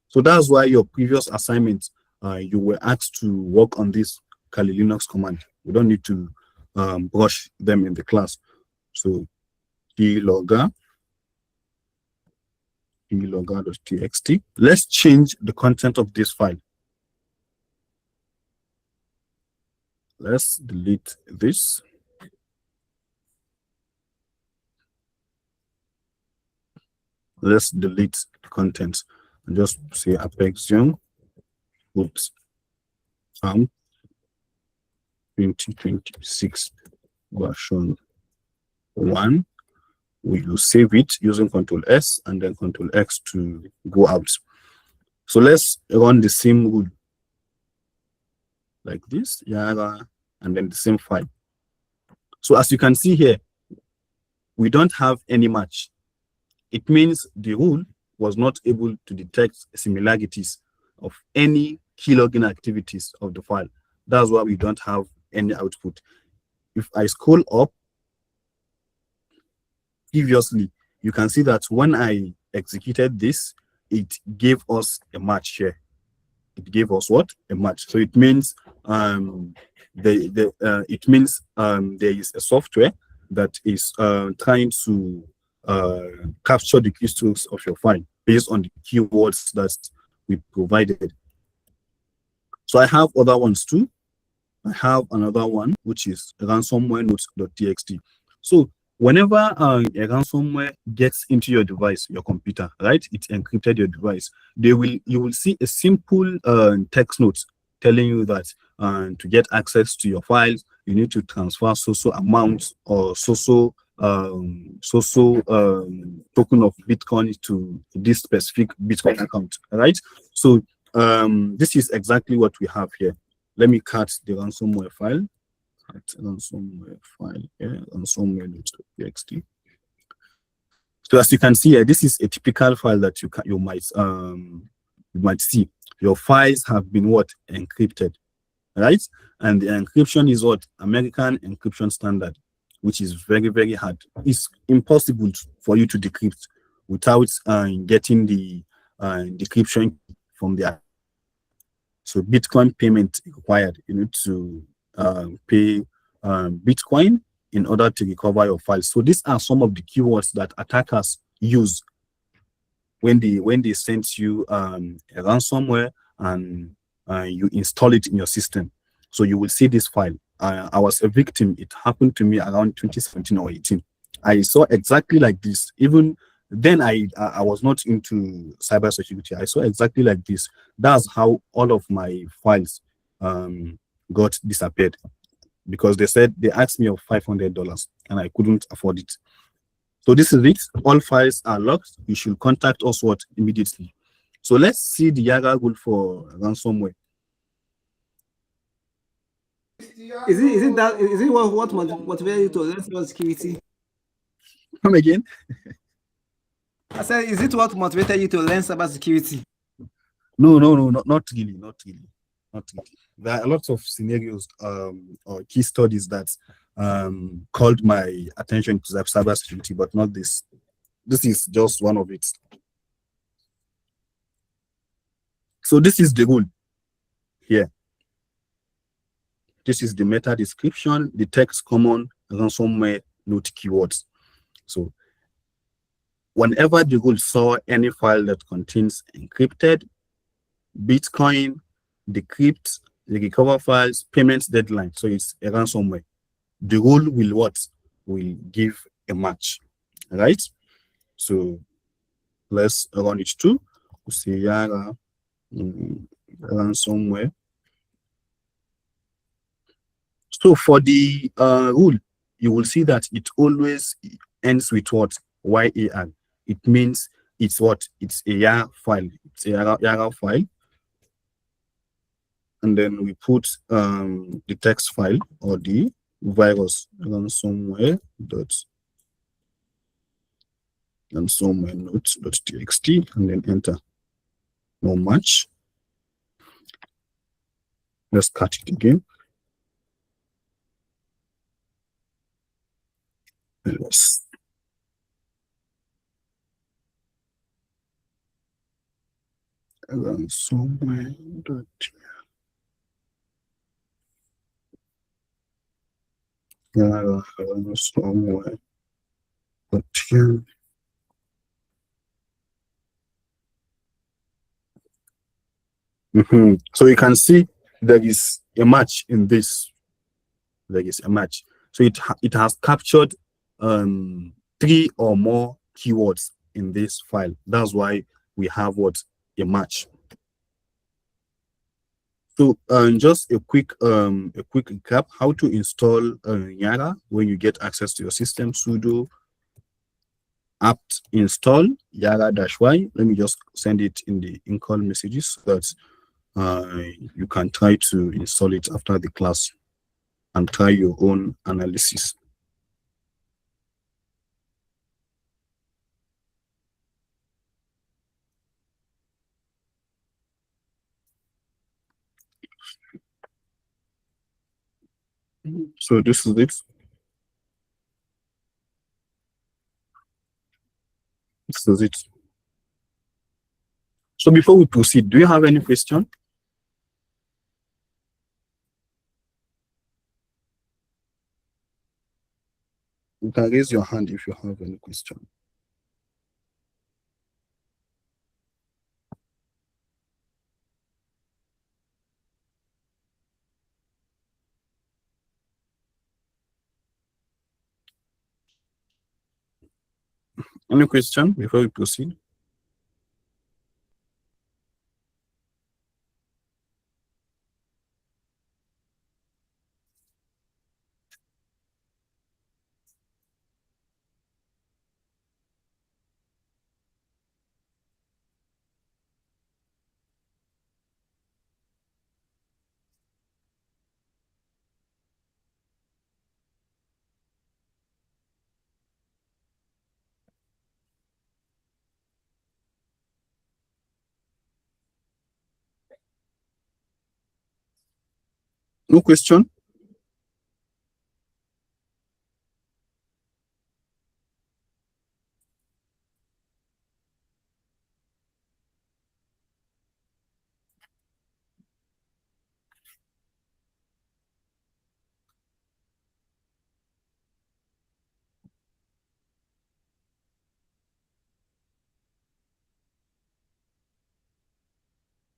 So that's why your previous assignment, you were asked to work on this Kali Linux command. We don't need to brush them in the class. So keylogger.txt. Let's change the content of this file. Let's delete this. Let's delete the contents and just say Apexium bootcamp 2026 version 1. We will save it using Control S and then Control X to go out. So let's run the same rule like this, Yara, and then the same file. So as you can see here, we don't have any match. It means the rule was not able to detect similarities of any keylogin activities of the file. That's why we don't have any output. If I scroll up, previously, you can see that when I executed this, it gave us a match here. It gave us what? A match. So it means there is a software that is trying to capture the keystrokes of your file based on the keywords that we provided. So I have other ones too. I have another one which is ransomware notes.txt. So whenever a ransomware gets into your device, your computer, right, it's encrypted your device, you will see a simple text note telling you that to get access to your files, you need to transfer so amount or token of Bitcoin to this specific Bitcoin account, right? So this is exactly what we have here. Let me cut the ransomware file. Ransomware.txt. So as you can see here, this is a typical file that you might see. Your files have been what? Encrypted, right? And the encryption is what? American encryption standard, which is very, very hard. It's impossible for you to decrypt without getting the decryption from the. So Bitcoin payment required. You need to pay Bitcoin in order to recover your files. So these are some of the keywords that attackers use when they send you a ransomware and you install it in your system. So you will see this file. I was a victim. It happened to me around 2017 or 18. I saw exactly like this. Even then, I was not into cybersecurity. I saw exactly like this. That's how all of my files got disappeared, because they asked me of $500 and I couldn't afford it. So this is it. All files are locked. You should contact us immediately. So let's see the Yaga rule for ransomware. Is it what motivated you to learn cybersecurity? Come again? I said, is it what motivated you to learn cybersecurity? No, not really, not really, not really. There are a lot of scenarios or key studies that called my attention to cybersecurity, but not this. This is just one of it. So this is the rule here. This is the meta description, the text common, ransomware, note keywords. So whenever the rule saw any file that contains encrypted, Bitcoin, decrypt, the recover files, payments deadline, so it's a ransomware, the rule will what? Will give a match, right? So let's run it too. We say Yara ransomware. So for the rule, you will see that it always ends with what? YAR. It means it's what? It's a YAR file. It's a YAR file. And then we put the text file or the virus ransomware notes.txt and then enter. No match. Let's cut it again. Yes. Ransomware. Ransomware. So you can see there is a match in this. There is a match. So it has captured 3 or more keywords in this file. That's why we have what? A match. So just a quick recap how to install Yara when you get access to your system. Sudo apt install Yara-y. Let me just send it in the in-call messages so that you can try to install it after the class and try your own analysis. So this is it. This is it. So before we proceed, do you have any question? You can raise your hand if you have any question. Any question before we proceed? No question?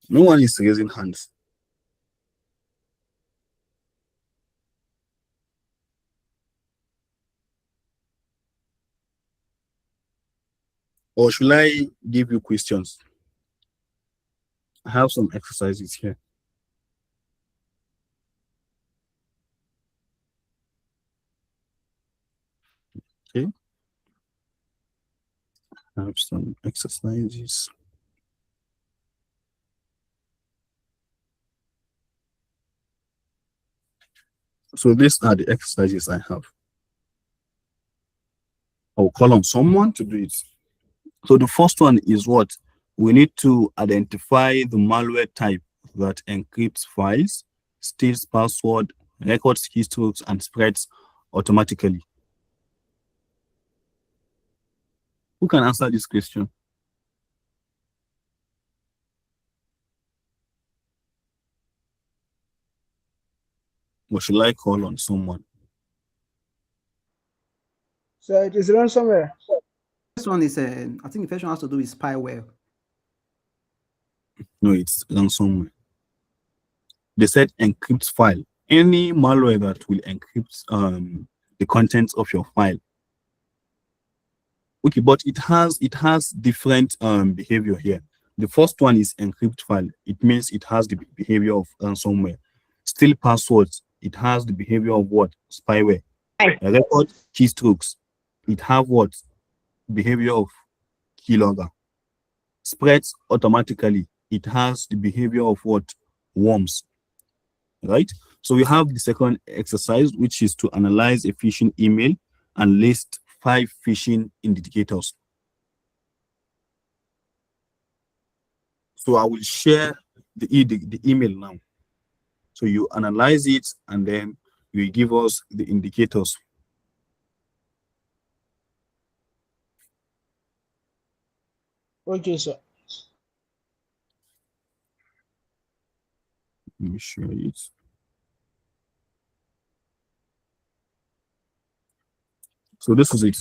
No one is raising hands. Or should I give you questions? I have some exercises here. Okay. I have some exercises. So these are the exercises I have. I'll call on someone to do it. So the first one is what? We need to identify the malware type that encrypts files, steals password, records keystrokes, and spreads automatically. Who can answer this question? Or should I call on someone? So it is ransomware. This one is, I think the first one has to do with spyware. No, it's ransomware. They said encrypts file. Any malware that will encrypt the contents of your file. Okay, but it has different behavior here. The first one is encrypt file. It means it has the behavior of ransomware. Steal passwords. It has the behavior of what? Spyware. Record keystrokes. It have what? Behavior of keylogger. Spreads automatically. It has the behavior of what? Worms. Right? So we have the second exercise, which is to analyze a phishing email and list 5 phishing indicators. So I will share the email now. So you analyze it and then you give us the indicators. Okay, sir. Let me show it. So this is it.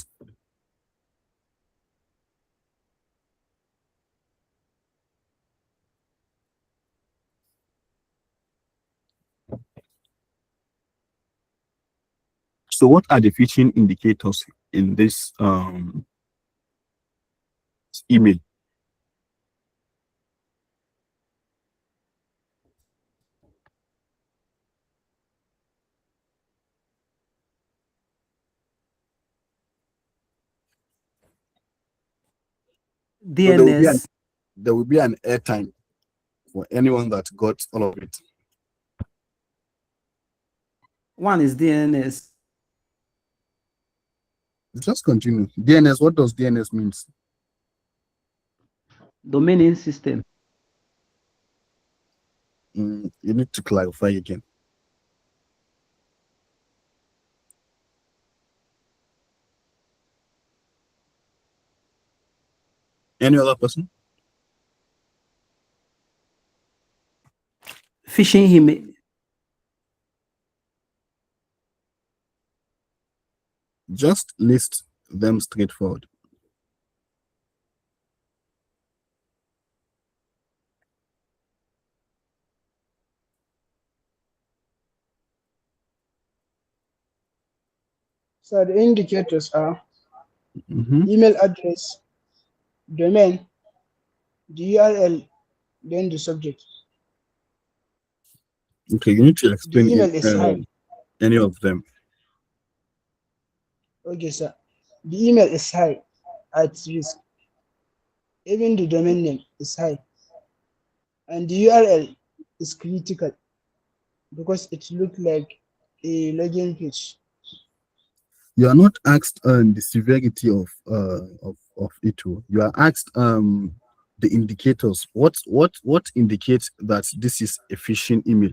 So what are the phishing indicators in this email? So DNS. there will be an airtime for anyone that got all of it. One is DNS. Just continue. DNS, what does DNS means? Domain name system. You need to clarify again. Any other person? Phishing email. Just list them straightforward. So the indicators are Mhm. email address, domain, the URL, then the subject. Okay, you need to The explain email is high. any of them. Okay, sir. The email is high at risk. Even the domain name is high. And the URL is critical because it looks like a login page. You are not asked the severity of it. You are asked the indicators. What indicates that this is a phishing email?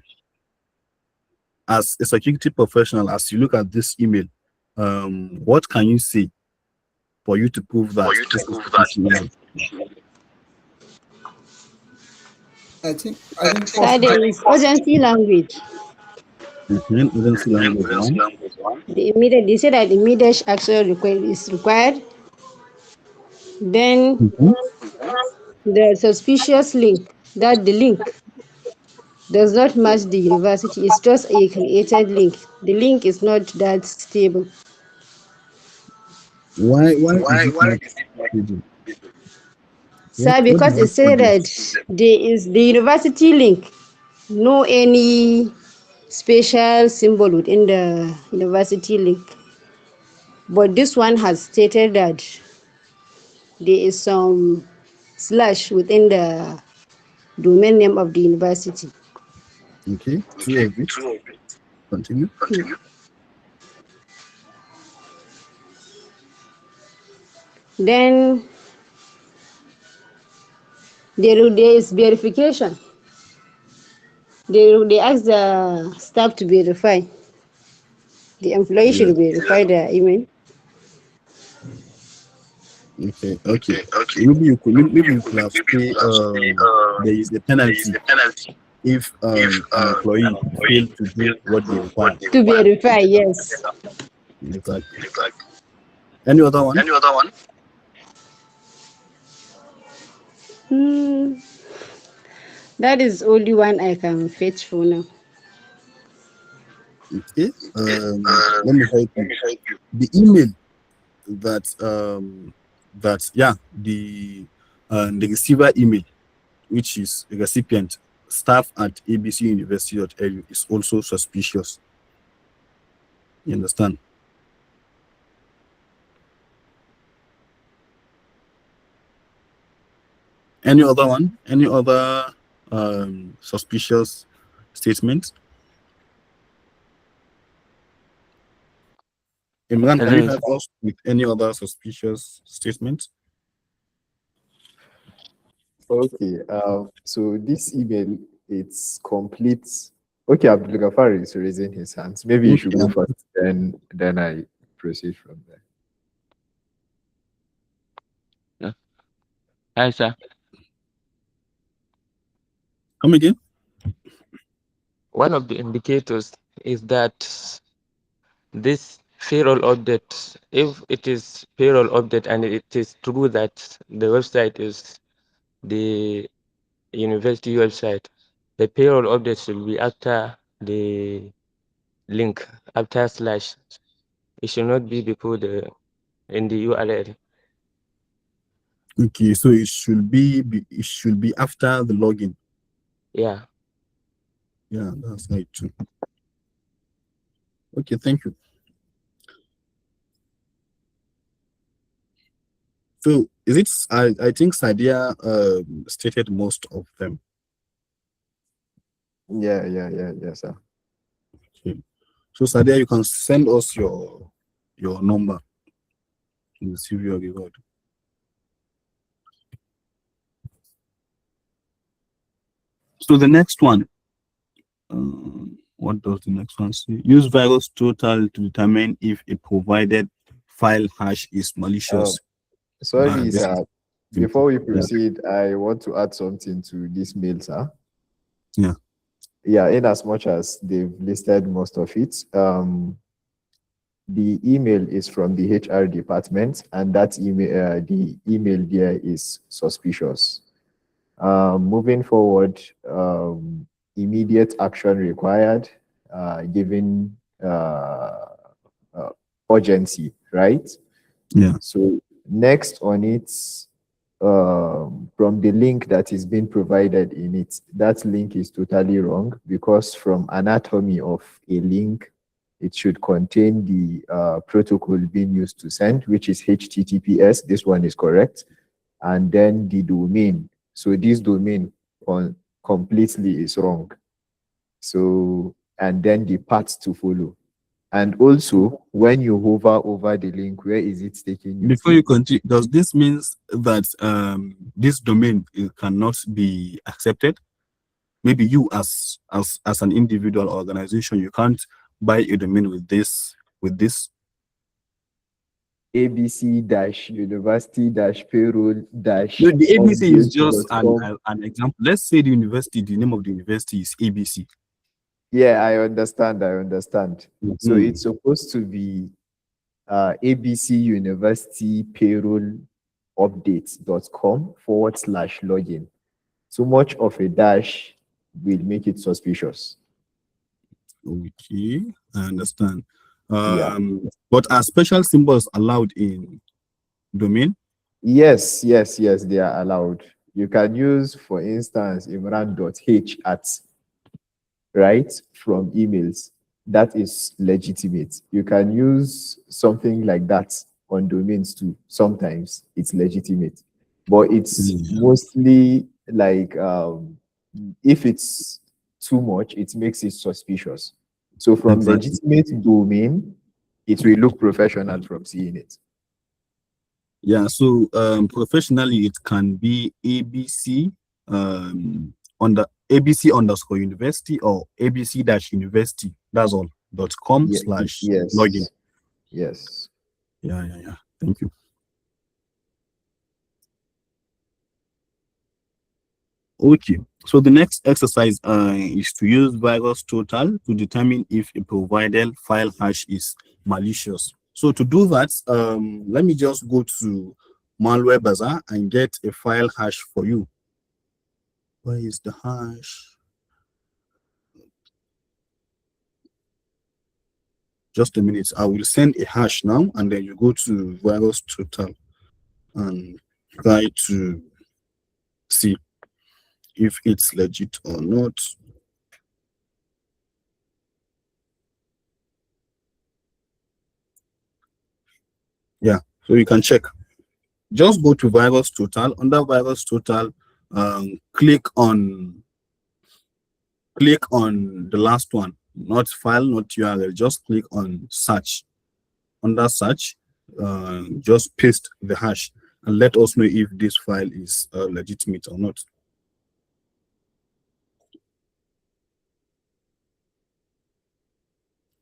As a security professional, as you look at this email, what can you say for you to prove that this is a phishing email? I think Sir, there is urgency language. Agency language one. They say that immediate action is required. Then Mhm. the suspicious link, that the link does not match the university. It's just a created link. The link is not that stable. Why is it not stable? Sir, What because did it you said study? that there is the university link, no any special symbol within the university link. But this one has stated that there is some slash within the domain name of the university. Okay, two of it. Continue. Then there is verification. They ask the staff to verify. The employee Yeah. should verify the email. Okay. Maybe you could have say there is a penalty if an employee failed to do what they require. To verify, yes. Exactly. Any other one? Hmm, that is only one I can fetch for now. Okay. Let me help you. The email the receiver email, which is recipient staff at abcuniversity.edu, is also suspicious. You understand? Any other one? Any other suspicious statement? Imran, can you help us with any other suspicious statement? Okay. So this email, it's complete. Okay, Abdul Ghaffar is raising his hands. Maybe you should go first, then I proceed from there. Hi, sir. Come again? One of the indicators is that this payroll update, if it is payroll update and it is true that the website is the university website, the payroll update should be after the link, after slash. It should not be before in the URL. Okay, so it should be after the login. Yeah. Yeah, that's right too. Okay, thank you. So is it? I think Sadia stated most of them. Yeah, sir. Okay. So Sadia, you can send us your number. We'll see your reward. So the next one. What does the next one say? Use VirusTotal to determine if a provided file hash is malicious. Sorry, This sir. is Before we yeah. proceed, I want to add something to this mail, sir. Yeah. Yeah, in as much as they've listed most of it, the email is from the HR department, and that email, the email there is suspicious. Moving forward, immediate action required, given urgency, right? Yeah. So next on it, from the link that is being provided in it, that link is totally wrong, because from anatomy of a link, it should contain the protocol being used to send, which is HTTPS. This one is correct. And then the domain. So this domain completely is wrong. So, and then the path to follow. And also, when you hover over the link, where is it taking you Before to? you continue, does this mean that this domain cannot be accepted? Maybe you as an individual organization, you can't buy a domain with this. ABC-university-payroll- No, the ABC is just update.com. an example. Let's say the name of the university is ABC. Yeah, I understand. So Mhm. it's supposed to be ABC University Payroll updates.com/login. So much of a dash will make it suspicious. Okay, I understand. Yeah. But are special symbols allowed in domain? Yes, yes, yes, they are allowed. You can use, for instance, imran.h at, right, from emails. That is legitimate. You can use something like that on domains too. Sometimes it's legitimate, but it's Yeah. mostly like if it's too much, it makes it suspicious. So from Exactly. legitimate domain, it will look professional from seeing it. Yeah, so professionally it can be ABC on the ABC underscore university or ABC dash university. That's all. .com Yeah, slash login. yes, yes. Yeah. Thank you. Okay. So the next exercise is to use VirusTotal to determine if a provided file hash is malicious. So to do that, let me just go to Malware Bazaar and get a file hash for you. Where is the hash? Just a minute. I will send a hash now, and then you go to VirusTotal and try to see if it's legit or not. Yeah, so you can check. Just go to VirusTotal. Under VirusTotal, click on the last one, not file, not URL. Just click on search. Under search, just paste the hash and let us know if this file is legitimate or not.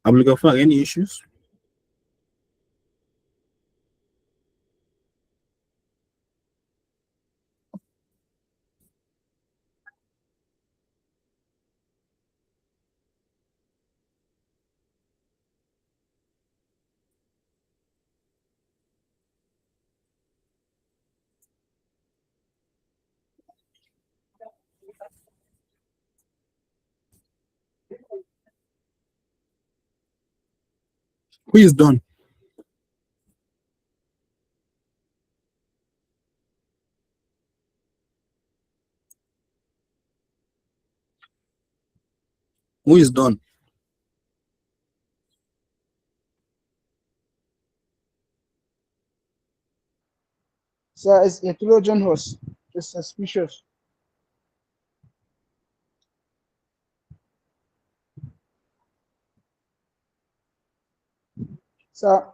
Abdulgafar, any issues? Who is done? Who is done? So it's a Trojan horse. It's suspicious. So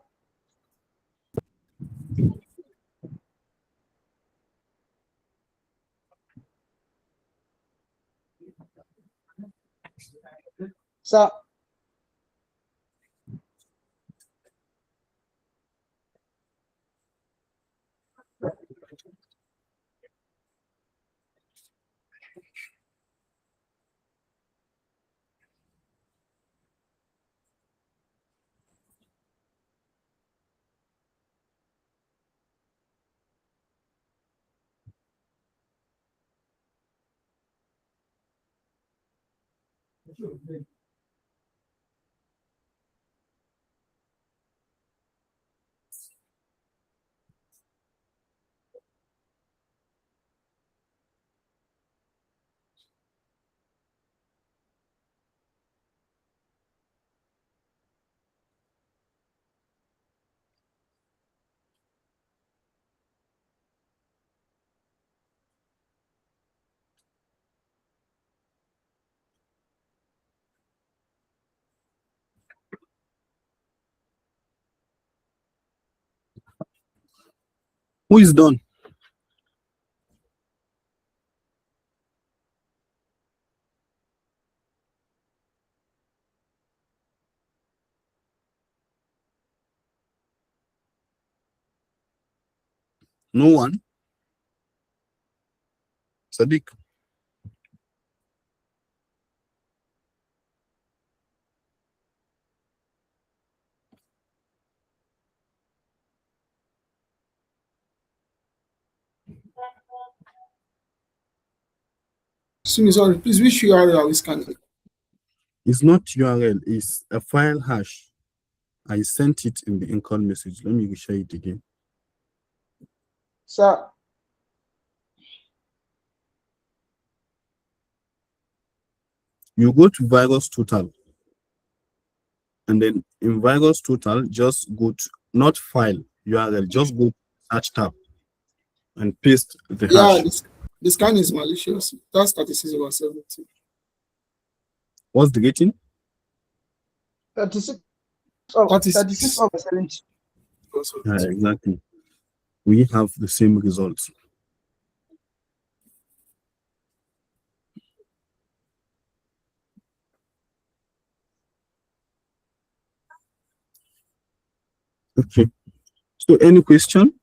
so Who is done? No one? Sadiq? Sorry, please, which URL are we scanning? It's not URL, it's a file hash. I sent it in the income message. Let me share it again. Sir, You go to VirusTotal, and then in VirusTotal, just go to not file URL, just go to search tab and paste the Yeah, hash. the scan is malicious. That's 36 over 70. What's the rating? 36 36. over 70. Yeah, exactly. We have the same results. Okay. So any question?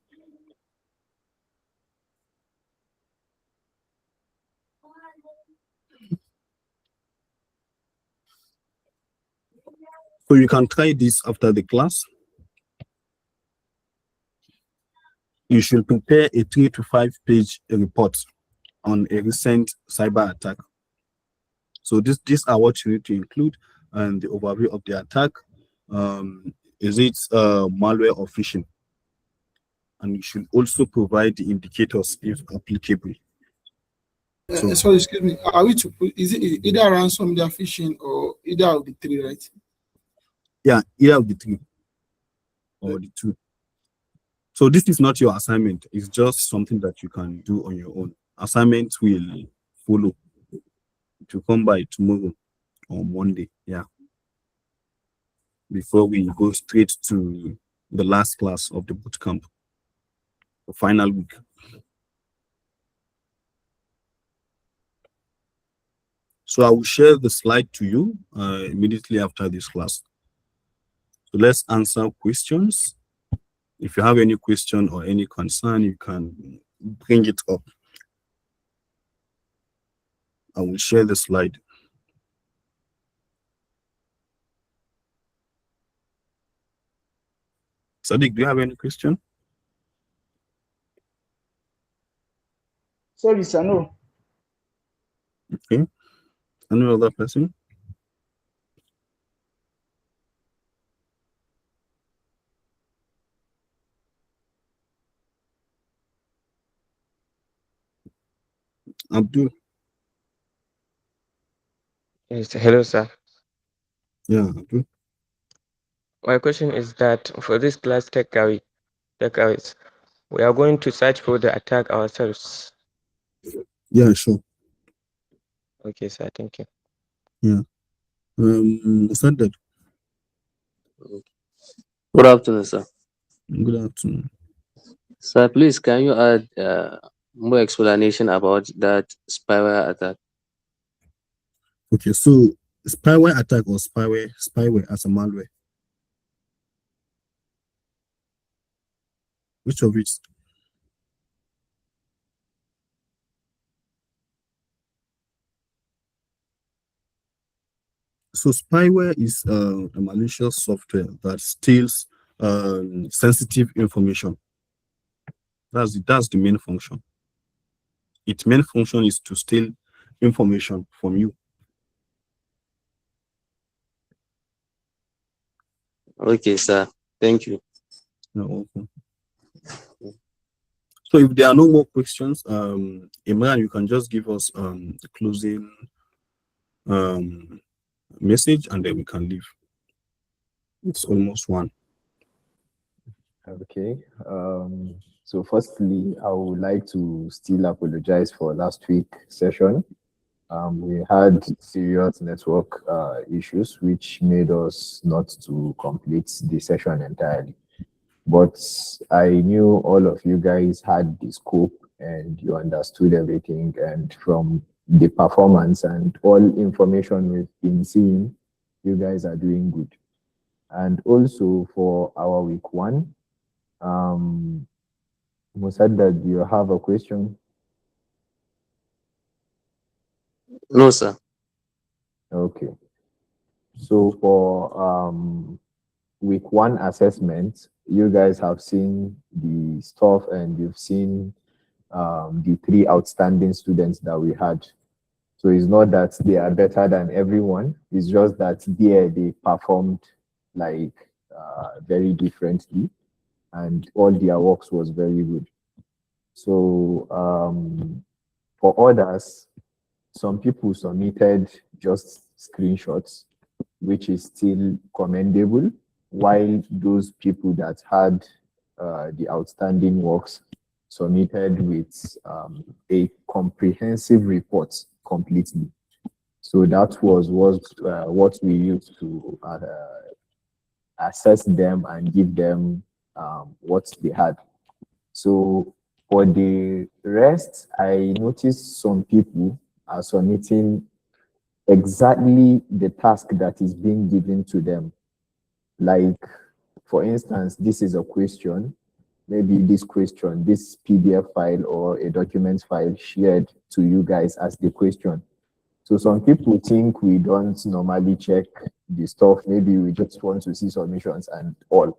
So you can try this after the class. You should prepare a 3 to 5 page report on a recent cyber attack. So these are what you need to include, and the overview of the attack. Is it malware or phishing? And you should also provide the indicators if applicable. So Sorry, excuse me. Are we to put, is it either ransom, they are phishing, or either of the three, right? yeah, either of the three or the two. So this is not your assignment. It's just something that you can do on your own. Assignment will follow. It will come by tomorrow or Monday. Yeah. Before we go straight to the last class of the bootcamp, the final week. So I will share the slide to you immediately after this class. So let's answer questions. If you have any question or any concern, you can bring it up. I will share the slide. Sadiq, do you have any question? Sorry, sir, no. Okay. Any other person? Abdul? Yes, hello, sir. Yeah, Abdul. My question is that for this class takeaways, we are going to search for the attack ourselves. Yeah, sure. Okay, sir. Thank you. Yeah. Sadat. Good afternoon, sir. Good afternoon. Sir, please, can you add more explanation about that spyware attack? Okay, so spyware attack or spyware as a malware. Which of it? So spyware is a malicious software that steals sensitive information. That's the main function. Its main function is to steal information from you. Okay, sir. Thank you. You're welcome. So if there are no more questions, Imran, you can just give us the closing message, and then we can leave. It's almost 1. Okay. So firstly, I would like to still apologize for last week session. We had serious network issues, which made us not to complete the session entirely. But I knew all of you guys had the scope and you understood everything. And from the performance and all information we've been seeing, you guys are doing good. And also for our week 1, Musadda, do you have a question? No, sir. Okay. So for week 1 assessment, you guys have seen the stuff and you've seen the 3 outstanding students that we had. So it's not that they are better than everyone. It's just that they performed like very differently, and all their works was very good. So for others, some people submitted just screenshots, which is still commendable, while those people that had the outstanding works submitted with a comprehensive report completely. So that was what we used to assess them and give them what they had. So for the rest, I noticed some people are submitting exactly the task that is being given to them. Like, for instance, this is a question, maybe this question, this PDF file or a document file shared to you guys as the question. So some people think we don't normally check the stuff. Maybe we just want to see submissions and all.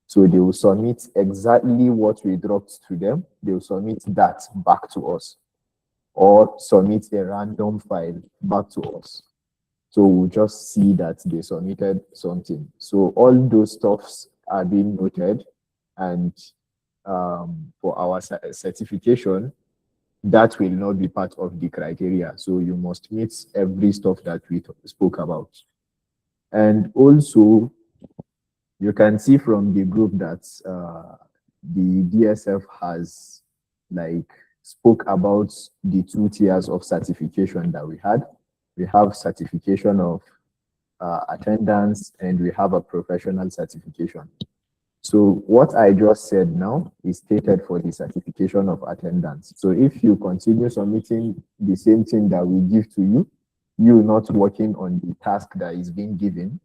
So they will submit exactly what we dropped to them. They will submit that back to us, or submit a random file back to us. So we'll just see that they submitted something. So all those stuffs are being noted, and for our certification, that will not be part of the criteria. So you must meet every stuff that we spoke about. And also, you can see from the group that the DSF has like spoke about the 2 tiers of certification that we had. We have certification of attendance, and we have a professional certification. So what I just said now is stated for the certification of attendance. So if you continue submitting the same thing that we give to you, you not working on the task that is being given,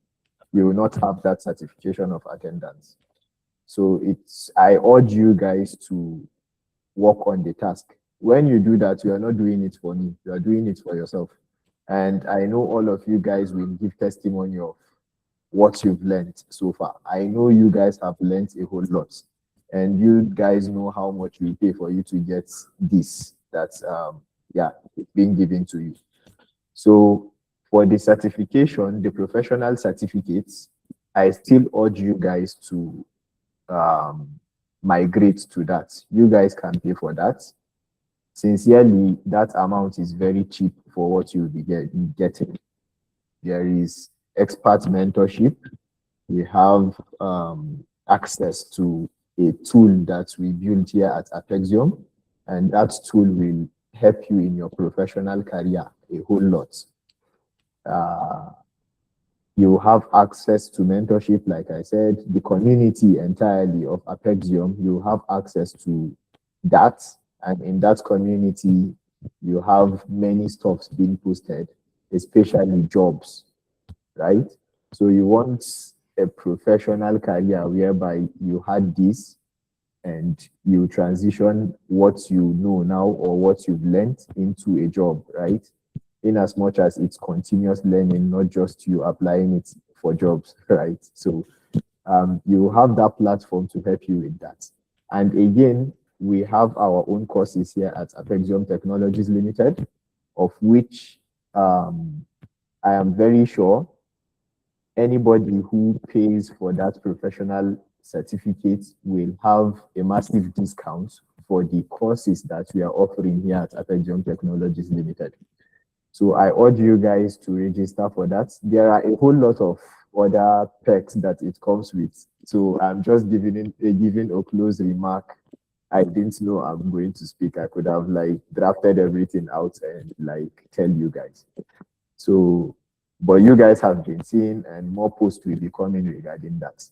you will not have that certification of attendance. So I urge you guys to work on the task. When you do that, you are not doing it for me, you are doing it for yourself. And I know all of you guys will give testimony of what you've learned so far. I know you guys have learned a whole lot, and you guys know how much we pay for you to get this that's being given to you. So for the certification, the professional certificates, I still urge you guys to migrate to that. You guys can pay for that. Sincerely, that amount is very cheap for what you'll be getting. There is expert mentorship. We have access to a tool that we built here at Apexium, and that tool will help you in your professional career a whole lot. You have access to mentorship, like I said, the community entirely of Apexium, you have access to that. And in that community, you have many stuffs being posted, especially jobs, right? So you want a professional career whereby you had this and you transition what you know now or what you've learned into a job, right? In as much as it's continuous learning, not just you applying it for jobs, right? So you have that platform to help you with that. And again, we have our own courses here at Apexium Technologies Limited, of which I am very sure anybody who pays for that professional certificate will have a massive discount for the courses that we are offering here at Apexium Technologies Limited. So I urge you guys to register for that. There are a whole lot of other perks that it comes with. So I'm just giving a close remark. I didn't know I'm going to speak. I could have like drafted everything out and like tell you guys. So, but you guys have been seeing, and more posts will be coming regarding that.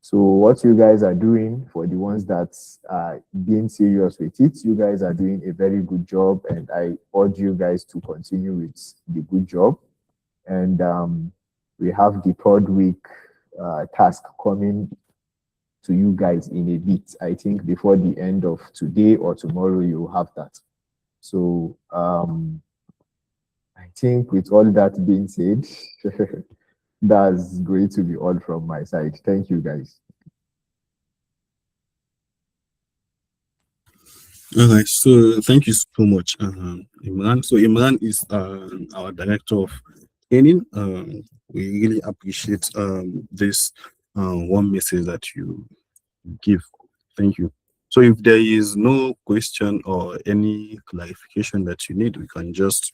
So what you guys are doing, for the ones that are being serious with it, you guys are doing a very good job, and I urge you guys to continue with the good job. And we have the 3rd week task coming to you guys in a bit. I think before the end of today or tomorrow, you have that. So I think with all that being said, that's going to be all from my side. Thank you, guys. All right, so thank you so much, Imran. So Imran is our director of training. We really appreciate this one message that you give. Thank you So if there is no question or any clarification that you need, we can just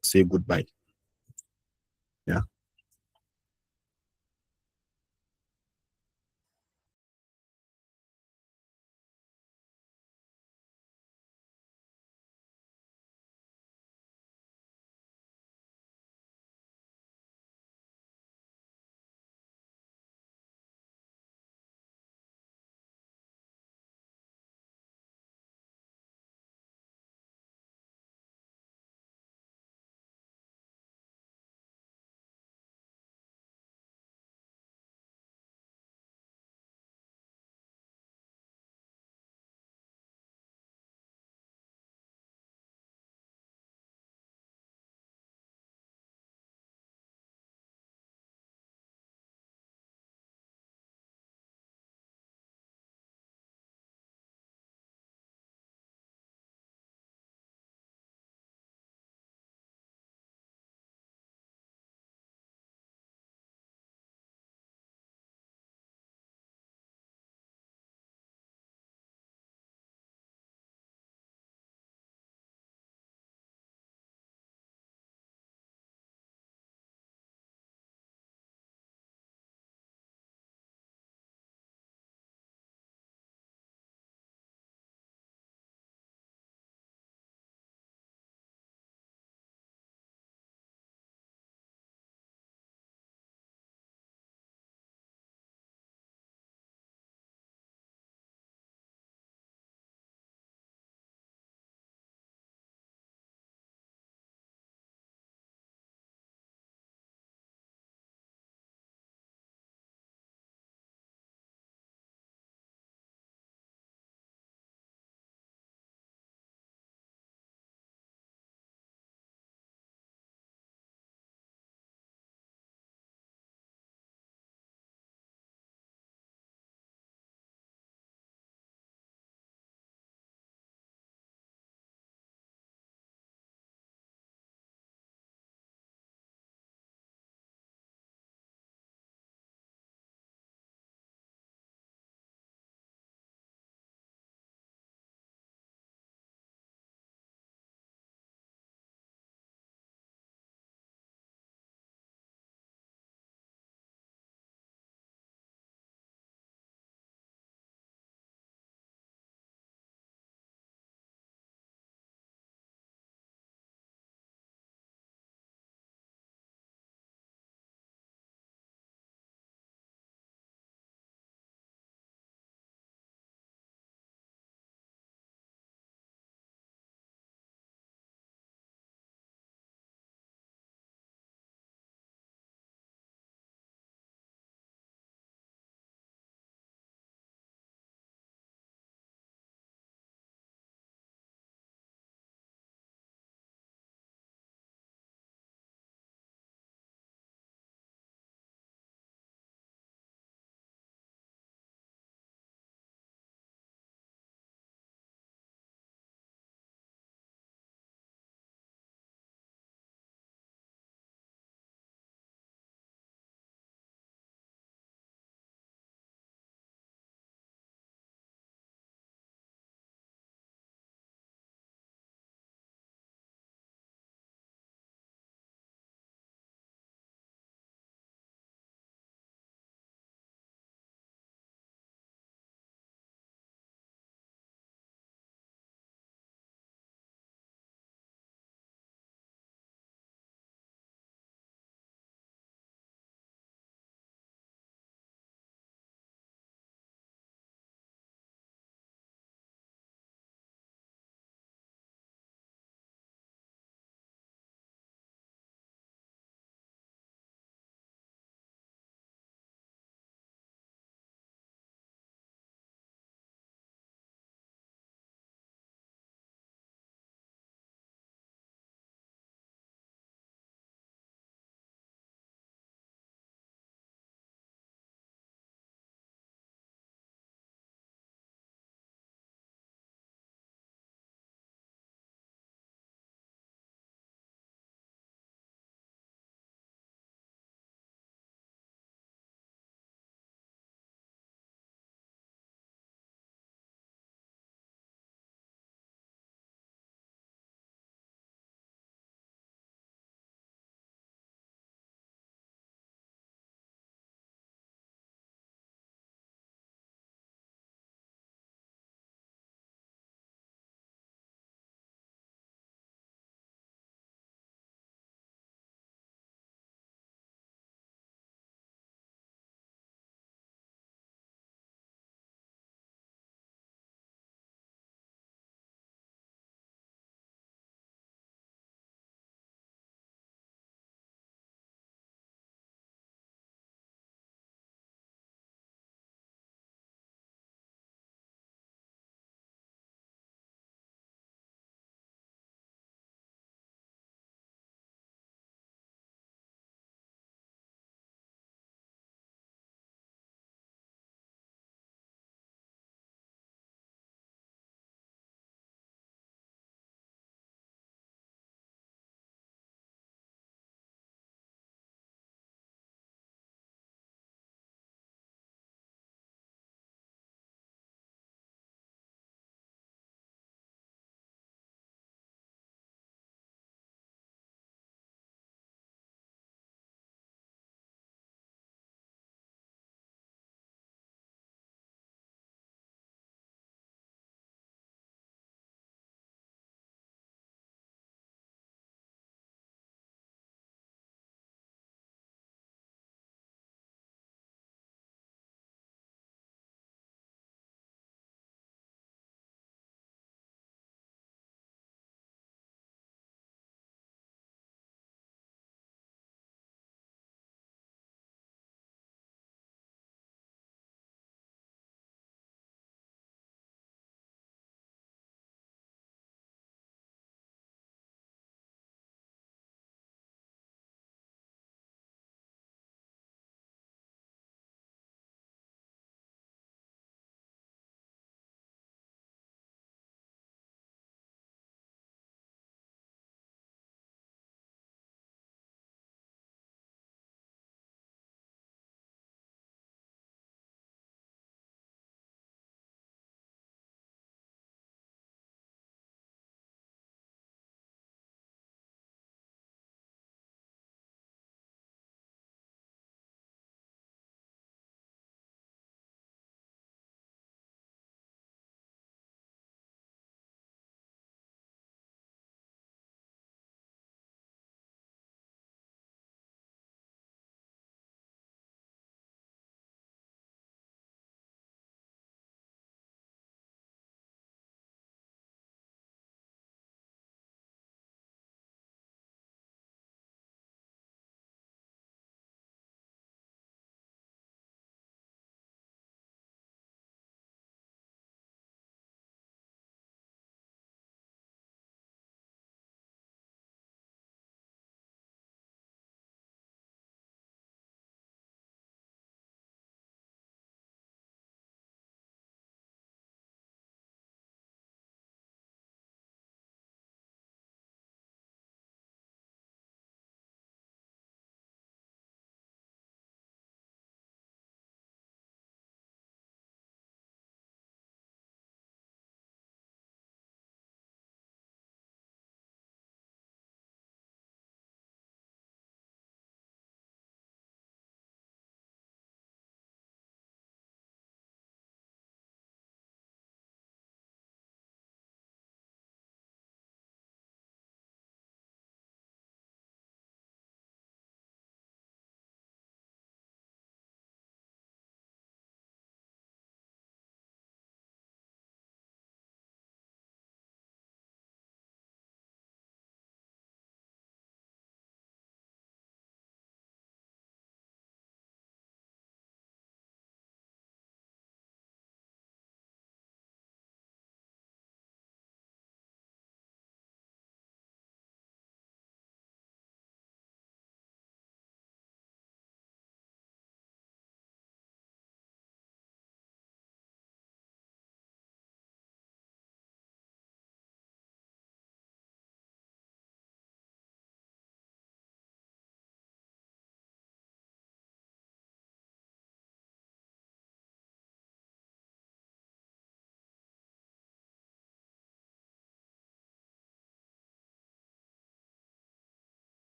say goodbye.